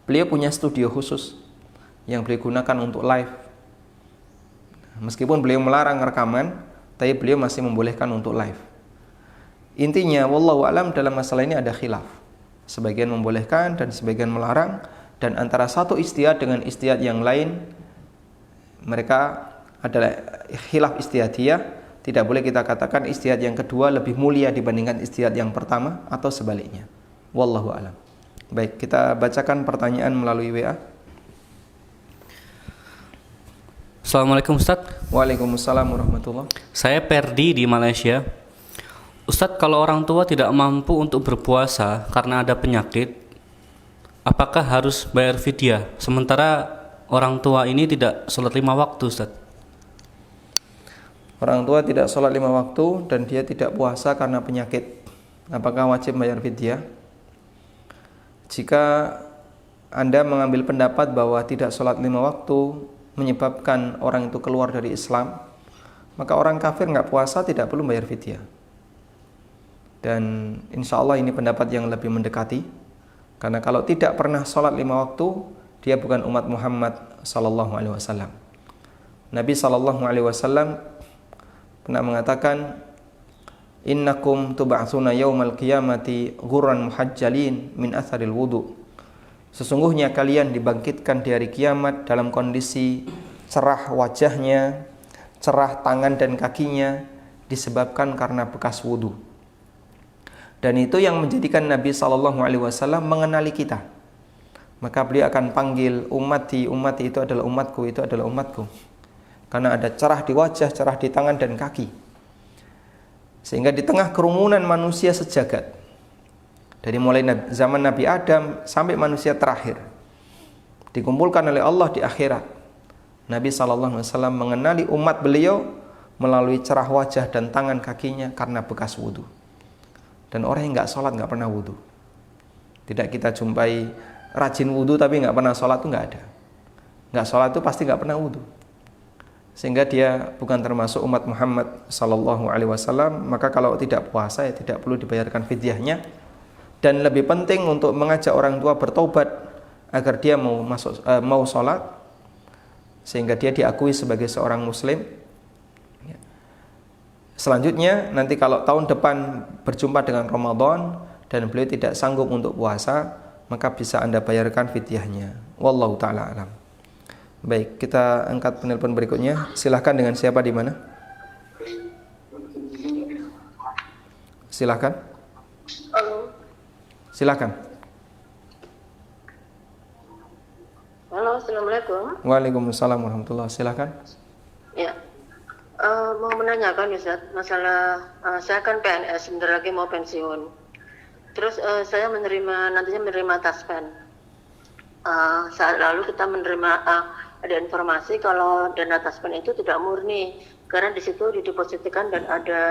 beliau punya studio khusus yang beliau gunakan untuk live. Meskipun beliau melarang rekaman, tapi beliau masih membolehkan untuk live. Intinya wallahu alam, dalam masalah ini ada khilaf. Sebagian membolehkan dan sebagian melarang, dan antara satu ijtihad dengan ijtihad yang lain mereka adalah khilaf ijtihadiyah. Tidak boleh kita katakan ijtihad yang kedua lebih mulia dibandingkan ijtihad yang pertama atau sebaliknya. Wallahu alam. Baik, kita bacakan pertanyaan melalui WA. Assalamualaikum Ustadz. Waalaikumsalam warahmatullahi. Saya Perdi di Malaysia. Ustadz, kalau orang tua tidak mampu untuk berpuasa karena ada penyakit, apakah harus bayar fidyah? Sementara orang tua ini tidak sholat 5 waktu, Ustadz. Orang tua tidak sholat 5 waktu dan dia tidak puasa karena penyakit, apakah wajib bayar fidyah? Jika Anda mengambil pendapat bahwa tidak sholat 5 waktu menyebabkan orang itu keluar dari Islam, maka orang kafir nggak puasa tidak perlu bayar fidyah. Dan insya Allah ini pendapat yang lebih mendekati, karena kalau tidak pernah sholat 5 waktu, dia bukan umat Muhammad sallallahu alaihi wasallam. Nabi sallallahu alaihi wasallam pernah mengatakan, innakum tub'atsuna yaumal qiyamati ghurran muhajjalin min atharil wudu. Sesungguhnya kalian dibangkitkan di hari kiamat dalam kondisi cerah wajahnya, cerah tangan dan kakinya, disebabkan karena bekas wudu. Dan itu yang menjadikan Nabi SAW mengenali kita. Maka beliau akan panggil ummati, ummati itu adalah umatku, itu adalah umatku. Karena ada cerah di wajah, cerah di tangan dan kaki. Sehingga di tengah kerumunan manusia sejagat, dari mulai zaman Nabi Adam sampai manusia terakhir, dikumpulkan oleh Allah di akhirat, Nabi SAW mengenali umat beliau melalui cerah wajah dan tangan kakinya karena bekas wudu. Dan orang yang nggak sholat nggak pernah wudu. Tidak kita jumpai rajin wudu tapi nggak pernah sholat, itu nggak ada. Nggak sholat itu pasti nggak pernah wudu. Sehingga dia bukan termasuk umat Muhammad sallallahu alaihi wasallam. Maka kalau tidak puasa ya tidak perlu dibayarkan fidyahnya. Dan lebih penting untuk mengajak orang tua bertobat agar dia mau sholat, sehingga dia diakui sebagai seorang muslim. Selanjutnya nanti kalau tahun depan berjumpa dengan Ramadan dan beliau tidak sanggup untuk puasa, maka bisa Anda bayarkan fidyahnya. Wallahu taala alam. Baik, kita angkat penelpon berikutnya. Silahkan, dengan siapa, di mana? Silahkan. Halo. Silahkan. Halo, assalamualaikum. Waalaikumsalam warahmatullahi. Silahkan. Ya, mau menanyakan Ustaz, masalah saya kan PNS, sebentar lagi mau pensiun. Terus saya nantinya menerima taspen. Saat lalu kita menerima ada informasi kalau dana taspen itu tidak murni, karena di situ didepositkan dan ada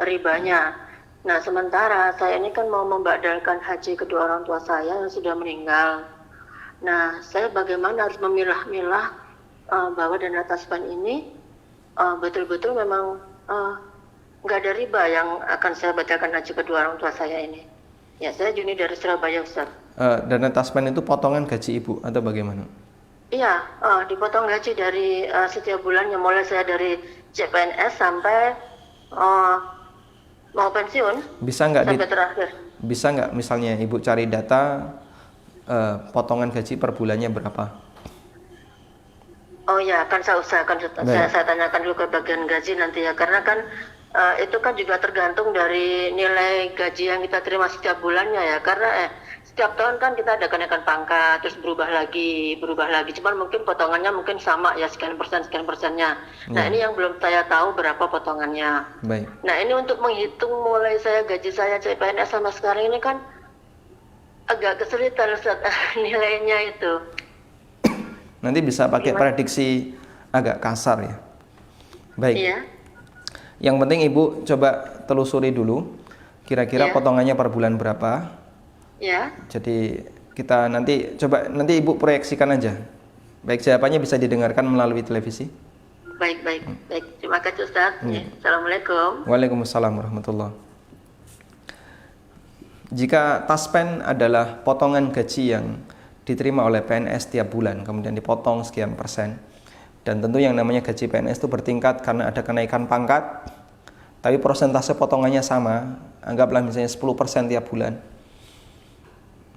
ribanya. Nah, sementara saya ini kan mau membadalkan haji kedua orang tua saya yang sudah meninggal. Nah, saya bagaimana harus memilah-milah bahwa dana taspen ini betul-betul memang nggak ada riba yang akan saya batalkan haji kedua orang tua saya ini. Ya, saya Juni dari Surabaya, Ustaz. Dana taspen itu potongan gaji ibu atau bagaimana? Iya, dipotong gaji dari setiap bulannya, mulai saya dari CPNS sampai mau pensiun. Bisa nggak sampai terakhir? Bisa nggak misalnya ibu cari data potongan gaji per bulannya berapa? Oh ya, kan saya usahakan, saya tanyakan dulu ke bagian gaji nanti ya, karena kan itu kan juga tergantung dari nilai gaji yang kita terima setiap bulannya ya, karena setiap tahun kan kita ada kenaikan pangkat, terus berubah lagi. Cuman mungkin potongannya mungkin sama ya, sekian persennya. Nah, ini yang belum saya tahu berapa potongannya. Baik. Nah, ini untuk menghitung mulai gaji saya CPNS sama sekarang ini kan agak kesulitan Ustaz, nilainya itu. Nanti bisa pakai prediksi agak kasar ya. Baik. Iya. Yang penting Ibu coba telusuri dulu kira-kira potongannya per bulan berapa. Ya. Jadi kita nanti Ibu proyeksikan aja. Baik, jawabannya bisa didengarkan melalui televisi. Baik. Terima kasih Ustaz. Ya. Assalamualaikum. Waalaikumsalam warahmatullahi. Jika taspen adalah potongan gaji yang diterima oleh PNS tiap bulan, kemudian dipotong sekian persen, dan tentu yang namanya gaji PNS itu bertingkat karena ada kenaikan pangkat, tapi persentase potongannya sama, anggaplah misalnya 10% tiap bulan,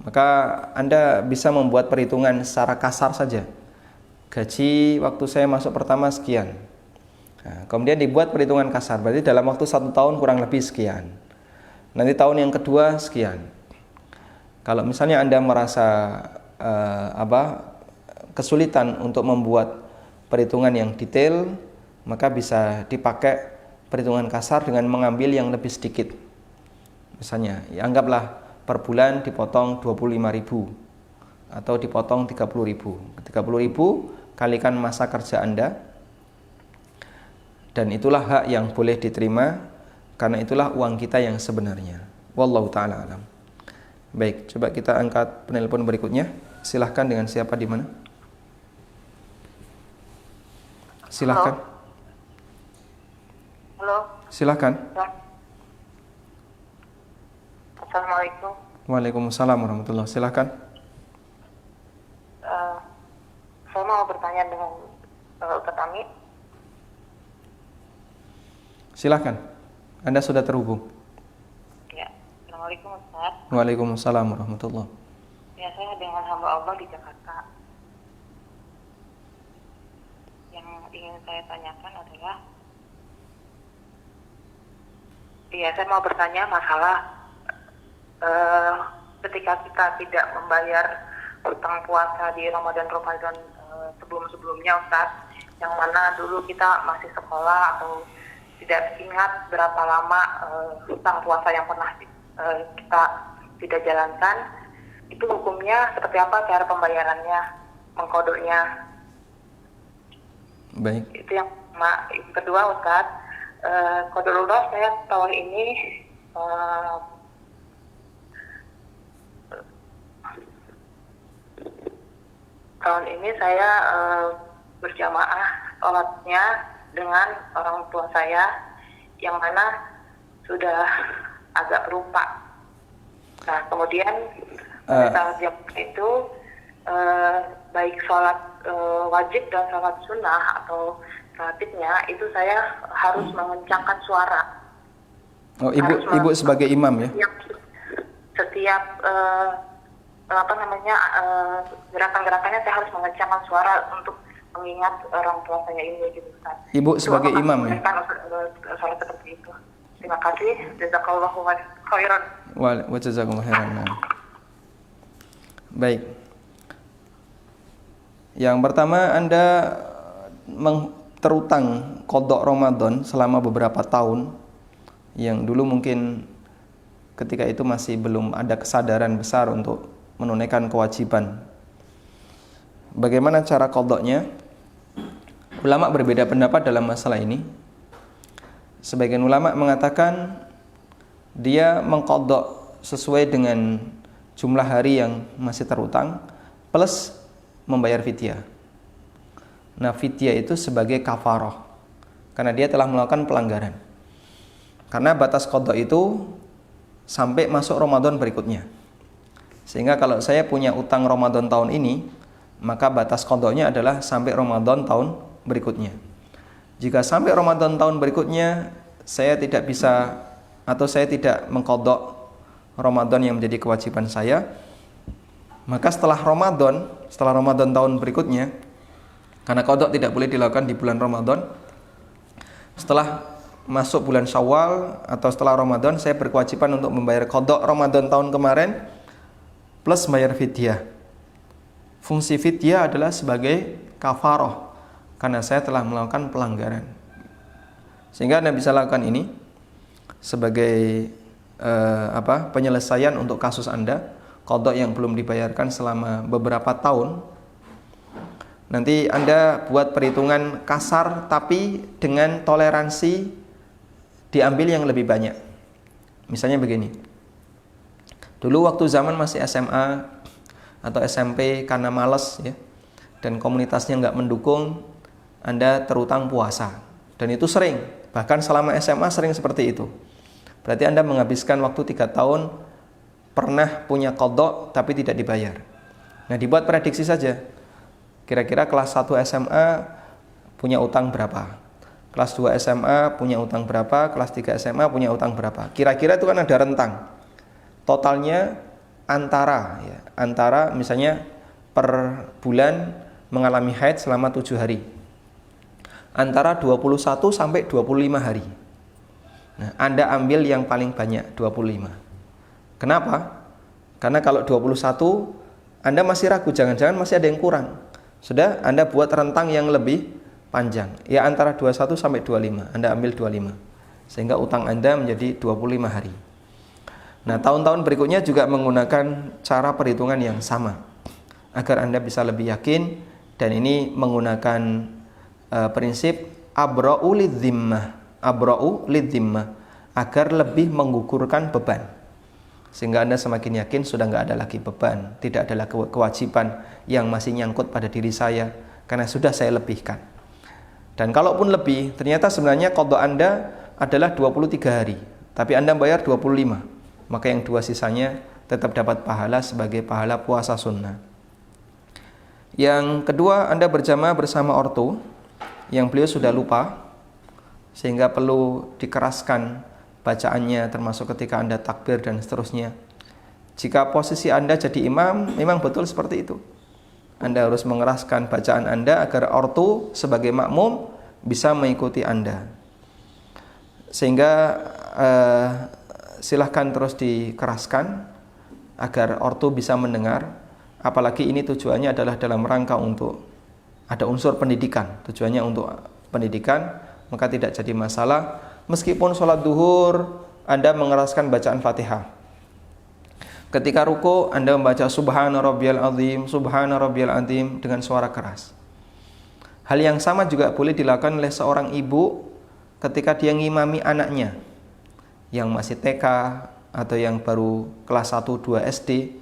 maka Anda bisa membuat perhitungan secara kasar saja. Gaji waktu saya masuk pertama sekian, nah, kemudian dibuat perhitungan kasar, berarti dalam waktu 1 tahun kurang lebih sekian. Nanti tahun yang kedua sekian. Kalau misalnya Anda merasa kesulitan untuk membuat perhitungan yang detail, maka bisa dipakai perhitungan kasar dengan mengambil yang lebih sedikit. Misalnya, ya anggaplah per bulan dipotong 25.000 atau dipotong 30.000. 30.000 kalikan masa kerja Anda, dan itulah hak yang boleh diterima, karena itulah uang kita yang sebenarnya. Wallahu ta'ala alam. Baik, coba kita angkat penelpon berikutnya. Silahkan, dengan siapa di mana? Silahkan. Halo. Silahkan. Assalamualaikum. Waalaikumsalam warahmatullahi. Silahkan. Saya mau bertanya dengan Ustaz Ami. Silahkan. Anda sudah terhubung. Ya. Assalamualaikum Ustaz. Waalaikumsalam warahmatullahi. Ya, saya dengan hamba Allah di Jakarta. Yang ingin saya tanyakan adalah, saya mau bertanya masalah ketika kita tidak membayar utang puasa di Ramadan sebelum-sebelumnya Ustaz, yang mana dulu kita masih sekolah atau tidak ingat berapa lama utang puasa yang pernah kita tidak jalankan, itu hukumnya seperti apa, cara pembayarannya, mengkodoknya. Baik. Itu yang kedua Ustaz, qadarullah saya tahun ini saya berjamaah sholatnya dengan orang tua saya, yang mana sudah agak lupa. Nah, kemudian saat jam itu baik sholat wajib dan sholat sunnah atau rawatibnya itu saya harus mengencangkan suara. Oh, ibu sebagai imam ya? Setiap gerakan-gerakannya saya harus mengencangkan suara untuk mengingat orang tua saya ini gitu Ustaz. Ibu sebagai imam ya? Sholat seperti itu. Terima kasih. Jazakallahu khairan. Wa jazakumullahu khairan. Baik. Yang pertama, Anda terutang qadha Ramadan selama beberapa tahun, yang dulu mungkin ketika itu masih belum ada kesadaran besar untuk menunaikan kewajiban. Bagaimana cara qadhanya? Ulama berbeda pendapat dalam masalah ini. Sebagian ulama mengatakan dia mengqadha sesuai dengan jumlah hari yang masih terutang plus membayar fidyah. Nah, fidyah itu sebagai kafarah karena dia telah melakukan pelanggaran. Karena batas qadha itu sampai masuk Ramadan berikutnya. Sehingga kalau saya punya utang Ramadan tahun ini, maka batas qadhanya adalah sampai Ramadan tahun berikutnya. Jika sampai Ramadan tahun berikutnya saya tidak bisa atau saya tidak mengqadha Ramadan yang menjadi kewajiban saya, maka setelah Ramadan tahun berikutnya, karena qadha tidak boleh dilakukan di bulan Ramadan, setelah masuk bulan Syawal atau setelah Ramadan, saya berkewajiban untuk membayar qadha Ramadan tahun kemarin plus bayar fidyah. Fungsi fidyah adalah sebagai kafaroh karena saya telah melakukan pelanggaran. Sehingga Anda bisa lakukan ini sebagai penyelesaian untuk kasus Anda, qadha yang belum dibayarkan selama beberapa tahun. Nanti Anda buat perhitungan kasar tapi dengan toleransi diambil yang lebih banyak. Misalnya begini. Dulu waktu zaman masih SMA atau SMP karena malas ya, dan komunitasnya nggak mendukung, Anda terutang puasa. Dan itu sering, bahkan selama SMA sering seperti itu. Berarti Anda menghabiskan waktu 3 tahun pernah punya qadha tapi tidak dibayar. Nah, dibuat prediksi saja. Kira-kira kelas 1 SMA punya utang berapa? Kelas 2 SMA punya utang berapa? Kelas 3 SMA punya utang berapa? Kira-kira itu kan ada rentang. Totalnya antara misalnya per bulan mengalami haid selama 7 hari. Antara 21 sampai 25 hari. Nah, Anda ambil yang paling banyak, 25. Kenapa? Karena kalau 21 Anda masih ragu, jangan-jangan masih ada yang kurang. Sudah Anda buat rentang yang lebih panjang. Ya antara 21 sampai 25. Anda ambil 25. Sehingga utang Anda menjadi 25 hari. Nah, tahun-tahun berikutnya juga menggunakan cara perhitungan yang sama agar Anda bisa lebih yakin, dan ini menggunakan prinsip abra'u lidhimmah, agar lebih menggugurkan beban. Sehingga Anda semakin yakin sudah nggak ada lagi beban, tidak ada lagi kewajiban yang masih nyangkut pada diri saya karena sudah saya lebihkan. Dan kalaupun lebih, ternyata sebenarnya qadha Anda adalah 23 hari, tapi Anda bayar 25. Maka yang 2 sisanya tetap dapat pahala sebagai pahala puasa sunnah. Yang kedua, Anda berjamaah bersama ortu yang beliau sudah lupa, sehingga perlu dikeraskan bacaannya, termasuk ketika Anda takbir dan seterusnya. Jika posisi Anda jadi imam, memang betul seperti itu. Anda harus mengeraskan bacaan Anda agar ortu sebagai makmum bisa mengikuti Anda. Sehingga silahkan terus dikeraskan agar ortu bisa mendengar. Apalagi ini tujuannya adalah dalam rangka untuk ada unsur pendidikan. Tujuannya untuk pendidikan, maka tidak jadi masalah. Meskipun sholat duhur Anda mengeraskan bacaan Fatihah. Ketika ruku Anda membaca Subhana Rabbiyal Azim, Subhana Rabbiyal Azim dengan suara keras. Hal yang sama juga boleh dilakukan oleh seorang ibu ketika dia ngimami anaknya yang masih TK atau yang baru kelas 1-2 SD.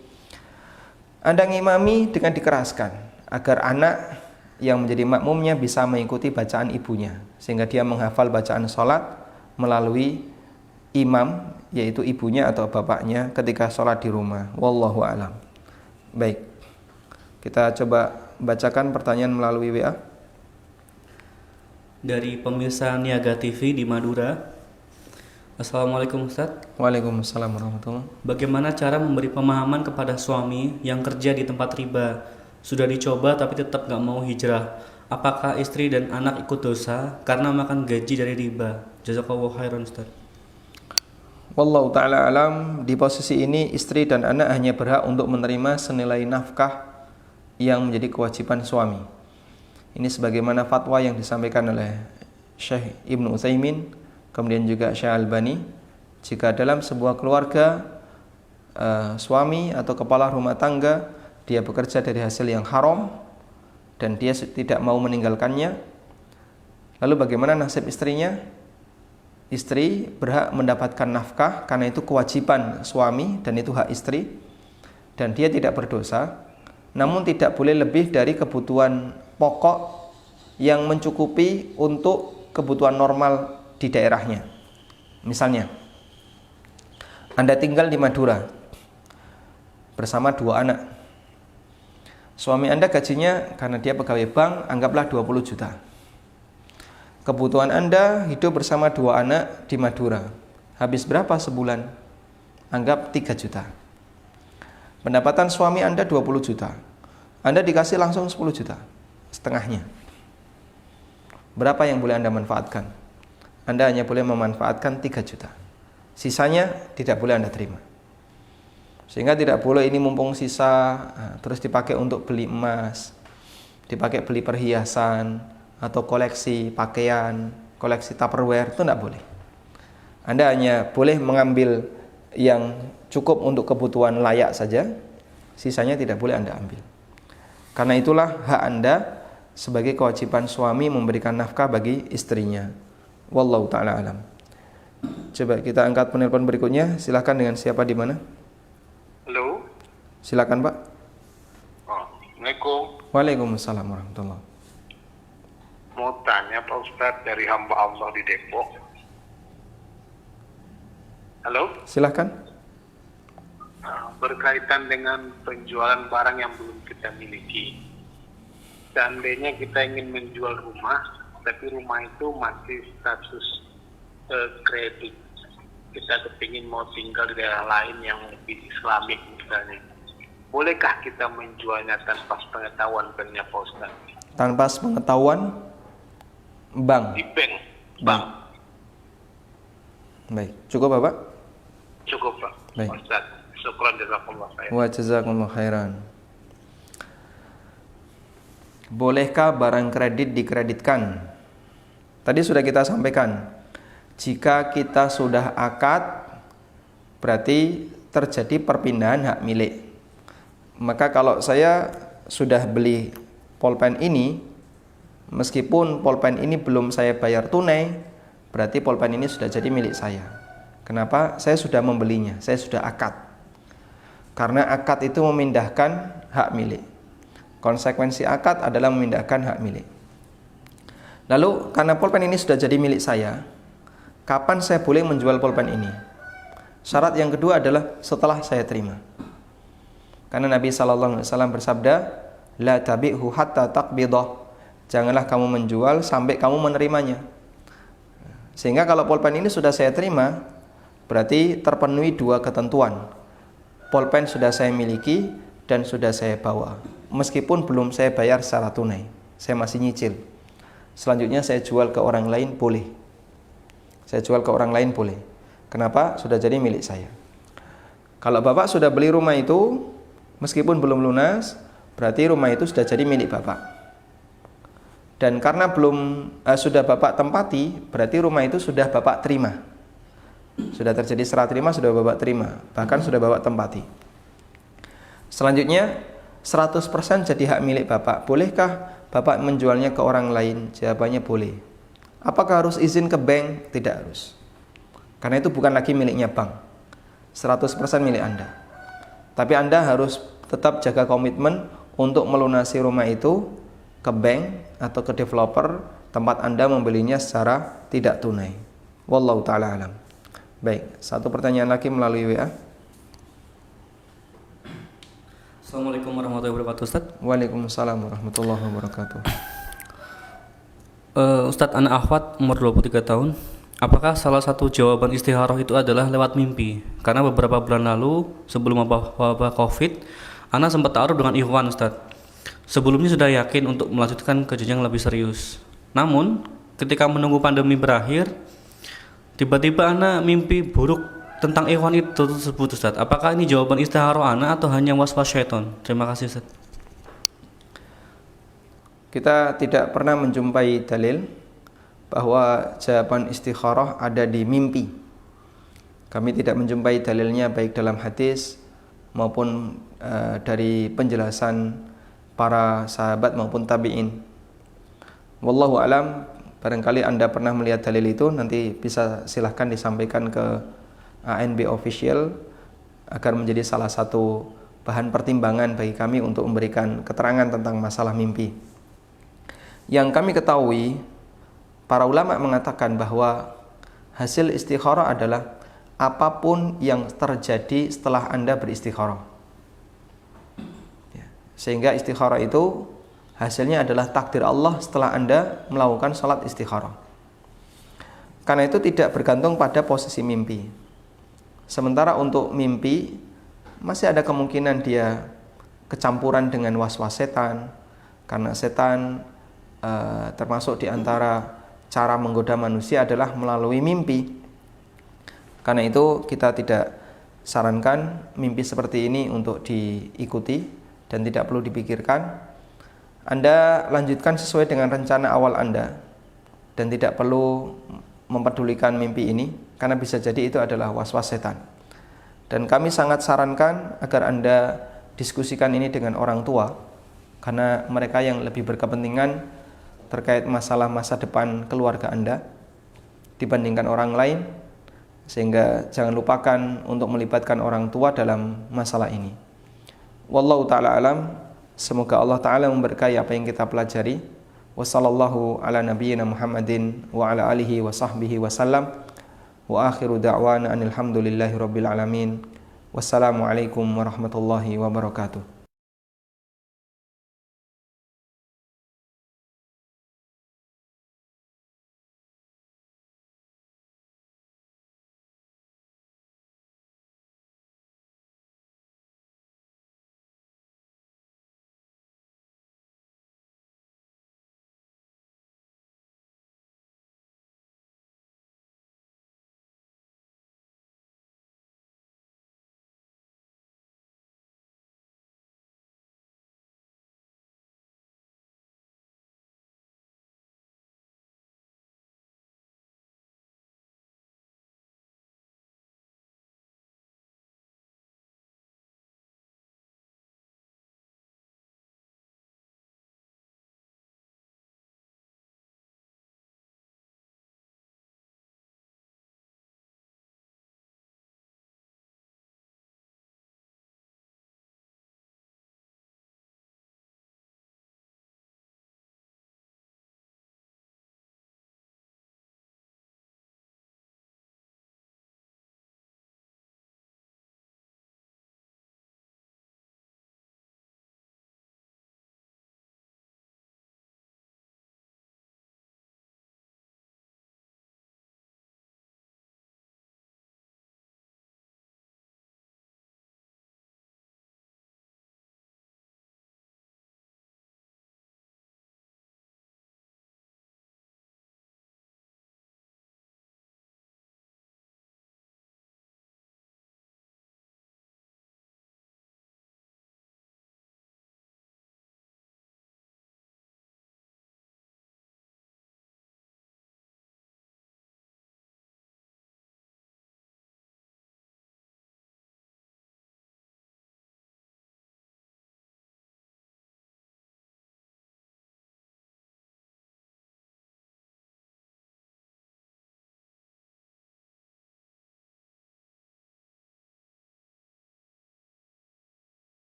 Anda ngimami dengan dikeraskan agar anak yang menjadi makmumnya bisa mengikuti bacaan ibunya, sehingga dia menghafal bacaan sholat melalui imam, yaitu ibunya atau bapaknya ketika sholat di rumah. Wallahu a'lam. Baik, kita coba bacakan pertanyaan melalui WA dari pemirsa Niaga TV di Madura. Assalamualaikum Ustaz. Waalaikumsalam warahmatullahi. Bagaimana cara memberi pemahaman kepada suami yang kerja di tempat riba? Sudah dicoba tapi tetap gak mau hijrah. Apakah istri dan anak ikut dosa karena makan gaji dari riba? Jazakallahu khairan Ustaz. Wallahu ta'ala alam. Di posisi ini istri dan anak hanya berhak untuk menerima senilai nafkah yang menjadi kewajiban suami. Ini sebagaimana fatwa yang disampaikan oleh Syekh Ibnu Utsaimin, kemudian juga Syekh Albani. Jika dalam sebuah keluarga suami atau kepala rumah tangga dia bekerja dari hasil yang haram dan dia tidak mau meninggalkannya, lalu bagaimana nasib istrinya? Istri berhak mendapatkan nafkah karena itu kewajiban suami dan itu hak istri, dan dia tidak berdosa, namun tidak boleh lebih dari kebutuhan pokok yang mencukupi untuk kebutuhan normal di daerahnya. Misalnya Anda tinggal di Madura bersama 2 anak. Suami Anda gajinya karena dia pegawai bank anggaplah 20 juta. Kebutuhan Anda hidup bersama 2 anak di Madura. Habis berapa sebulan? Anggap 3 juta. Pendapatan suami Anda 20 juta. Anda dikasih langsung 10 juta, setengahnya. Berapa yang boleh Anda manfaatkan? Anda hanya boleh memanfaatkan 3 juta. Sisanya tidak boleh Anda terima. Sehingga tidak boleh ini mumpung sisa terus dipakai untuk beli emas, dipakai beli perhiasan atau koleksi pakaian, koleksi Tupperware, itu tidak boleh. Anda hanya boleh mengambil yang cukup untuk kebutuhan layak saja, sisanya tidak boleh Anda ambil. Karena itulah hak Anda sebagai kewajiban suami memberikan nafkah bagi istrinya. Wallahu ta'ala alam. Coba kita angkat penelpon berikutnya. Silakan, dengan siapa di mana? Halo. Silakan Pak. Assalamualaikum. Waalaikumsalam warahmatullahi. Mau tanya Pak Ustadz dari hamba Allah di Depok. Halo. Silakan. Berkaitan dengan penjualan barang yang belum kita miliki. Seandainya kita ingin menjual rumah, tapi rumah itu masih status kredit. Kita kepingin mau tinggal di daerah lain yang lebih islamik misalnya. Bolehkah kita menjualnya tanpa pengetahuan banknya Pak Ustaz? Tanpa pengetahuan bank. Di bank. Baik, cukup Bapak? Cukup Pak. Baik. Ustaz, syukran jazakumullah khairan. Wa jazakumullah khairan. Bolehkah barang kredit dikreditkan? Tadi sudah kita sampaikan, jika kita sudah akad berarti terjadi perpindahan hak milik. Maka kalau saya sudah beli pulpen ini, meskipun pulpen ini belum saya bayar tunai, berarti pulpen ini sudah jadi milik saya. Kenapa? Saya sudah membelinya, saya sudah akad. Karena akad itu memindahkan hak milik. Konsekuensi akad adalah memindahkan hak milik. Lalu karena pulpen ini sudah jadi milik saya, kapan saya boleh menjual pulpen ini? Syarat yang kedua adalah setelah saya terima. Karena Nabi SAW bersabda, la tabi'hu hatta taqbidah. Janganlah kamu menjual sampai kamu menerimanya. Sehingga kalau pulpen ini sudah saya terima, berarti terpenuhi dua ketentuan. Pulpen sudah saya miliki dan sudah saya bawa. Meskipun belum saya bayar secara tunai, saya masih nyicil. Selanjutnya saya jual ke orang lain boleh. Saya jual ke orang lain boleh. Kenapa? Sudah jadi milik saya. Kalau Bapak sudah beli rumah itu, meskipun belum lunas, berarti rumah itu sudah jadi milik Bapak. Dan karena sudah Bapak tempati, berarti rumah itu sudah Bapak terima. Sudah terjadi serah terima, sudah Bapak terima. Bahkan sudah Bapak tempati. Selanjutnya, 100% jadi hak milik Bapak. Bolehkah Bapak menjualnya ke orang lain? Jawabannya boleh. Apakah harus izin ke bank? Tidak harus. Karena itu bukan lagi miliknya bank. 100% milik Anda. Tapi Anda harus tetap jaga komitmen untuk melunasi rumah itu ke bank atau ke developer tempat Anda membelinya secara tidak tunai. Wallahu ta'ala alam. Baik, satu pertanyaan lagi melalui WA. Assalamualaikum warahmatullahi wabarakatuh, Ustaz. Waalaikumsalam warahmatullahi wabarakatuh. Ustadz, anak akhwat umur 23 tahun. Apakah salah satu jawaban istikharah itu adalah lewat mimpi? Karena beberapa bulan lalu sebelum wabah Covid, anak sempat ta'aruf dengan ikhwan, Ustadz. Sebelumnya sudah yakin untuk melanjutkan ke jenjang lebih serius. Namun, ketika menunggu pandemi berakhir, tiba-tiba anak mimpi buruk tentang ikhwan itu tersebut, Ustaz. Apakah ini jawaban istikharah anak atau hanya was-was syaitan? Terima kasih, Ustaz. Kita tidak pernah menjumpai dalil bahwa jawaban istikharah ada di mimpi. Kami tidak menjumpai dalilnya baik dalam hadis maupun dari penjelasan para sahabat maupun tabi'in. Wallahu alam, barangkali Anda pernah melihat dalil itu, nanti bisa silahkan disampaikan ke ANB Official agar menjadi salah satu bahan pertimbangan bagi kami untuk memberikan keterangan tentang masalah mimpi. Yang kami ketahui, para ulama mengatakan bahwa hasil istikharah adalah apapun yang terjadi setelah Anda beristikharah. Sehingga istikharah itu hasilnya adalah takdir Allah setelah Anda melakukan salat istikharah. Karena itu tidak bergantung pada posisi mimpi. Sementara untuk mimpi masih ada kemungkinan dia kecampuran dengan was-was setan, karena setan termasuk di antara cara menggoda manusia adalah melalui mimpi. Karena itu kita tidak sarankan mimpi seperti ini untuk diikuti dan tidak perlu dipikirkan. Anda lanjutkan sesuai dengan rencana awal Anda dan tidak perlu mempedulikan mimpi ini, karena bisa jadi itu adalah was-was setan. Dan kami sangat sarankan agar Anda diskusikan ini dengan orang tua, karena mereka yang lebih berkepentingan terkait masalah masa depan keluarga Anda dibandingkan orang lain, sehingga jangan lupakan untuk melibatkan orang tua dalam masalah ini. Wallahu ta'ala alam. Semoga Allah ta'ala memberkahi apa yang kita pelajari. Wassallallahu ala nabiyyina Muhammadin wa ala alihi wa sahbihi wasallam. Wa akhiru da'wana anil hamdulillahi rabbil alamin. Wassalamualaikum warahmatullahi wabarakatuh.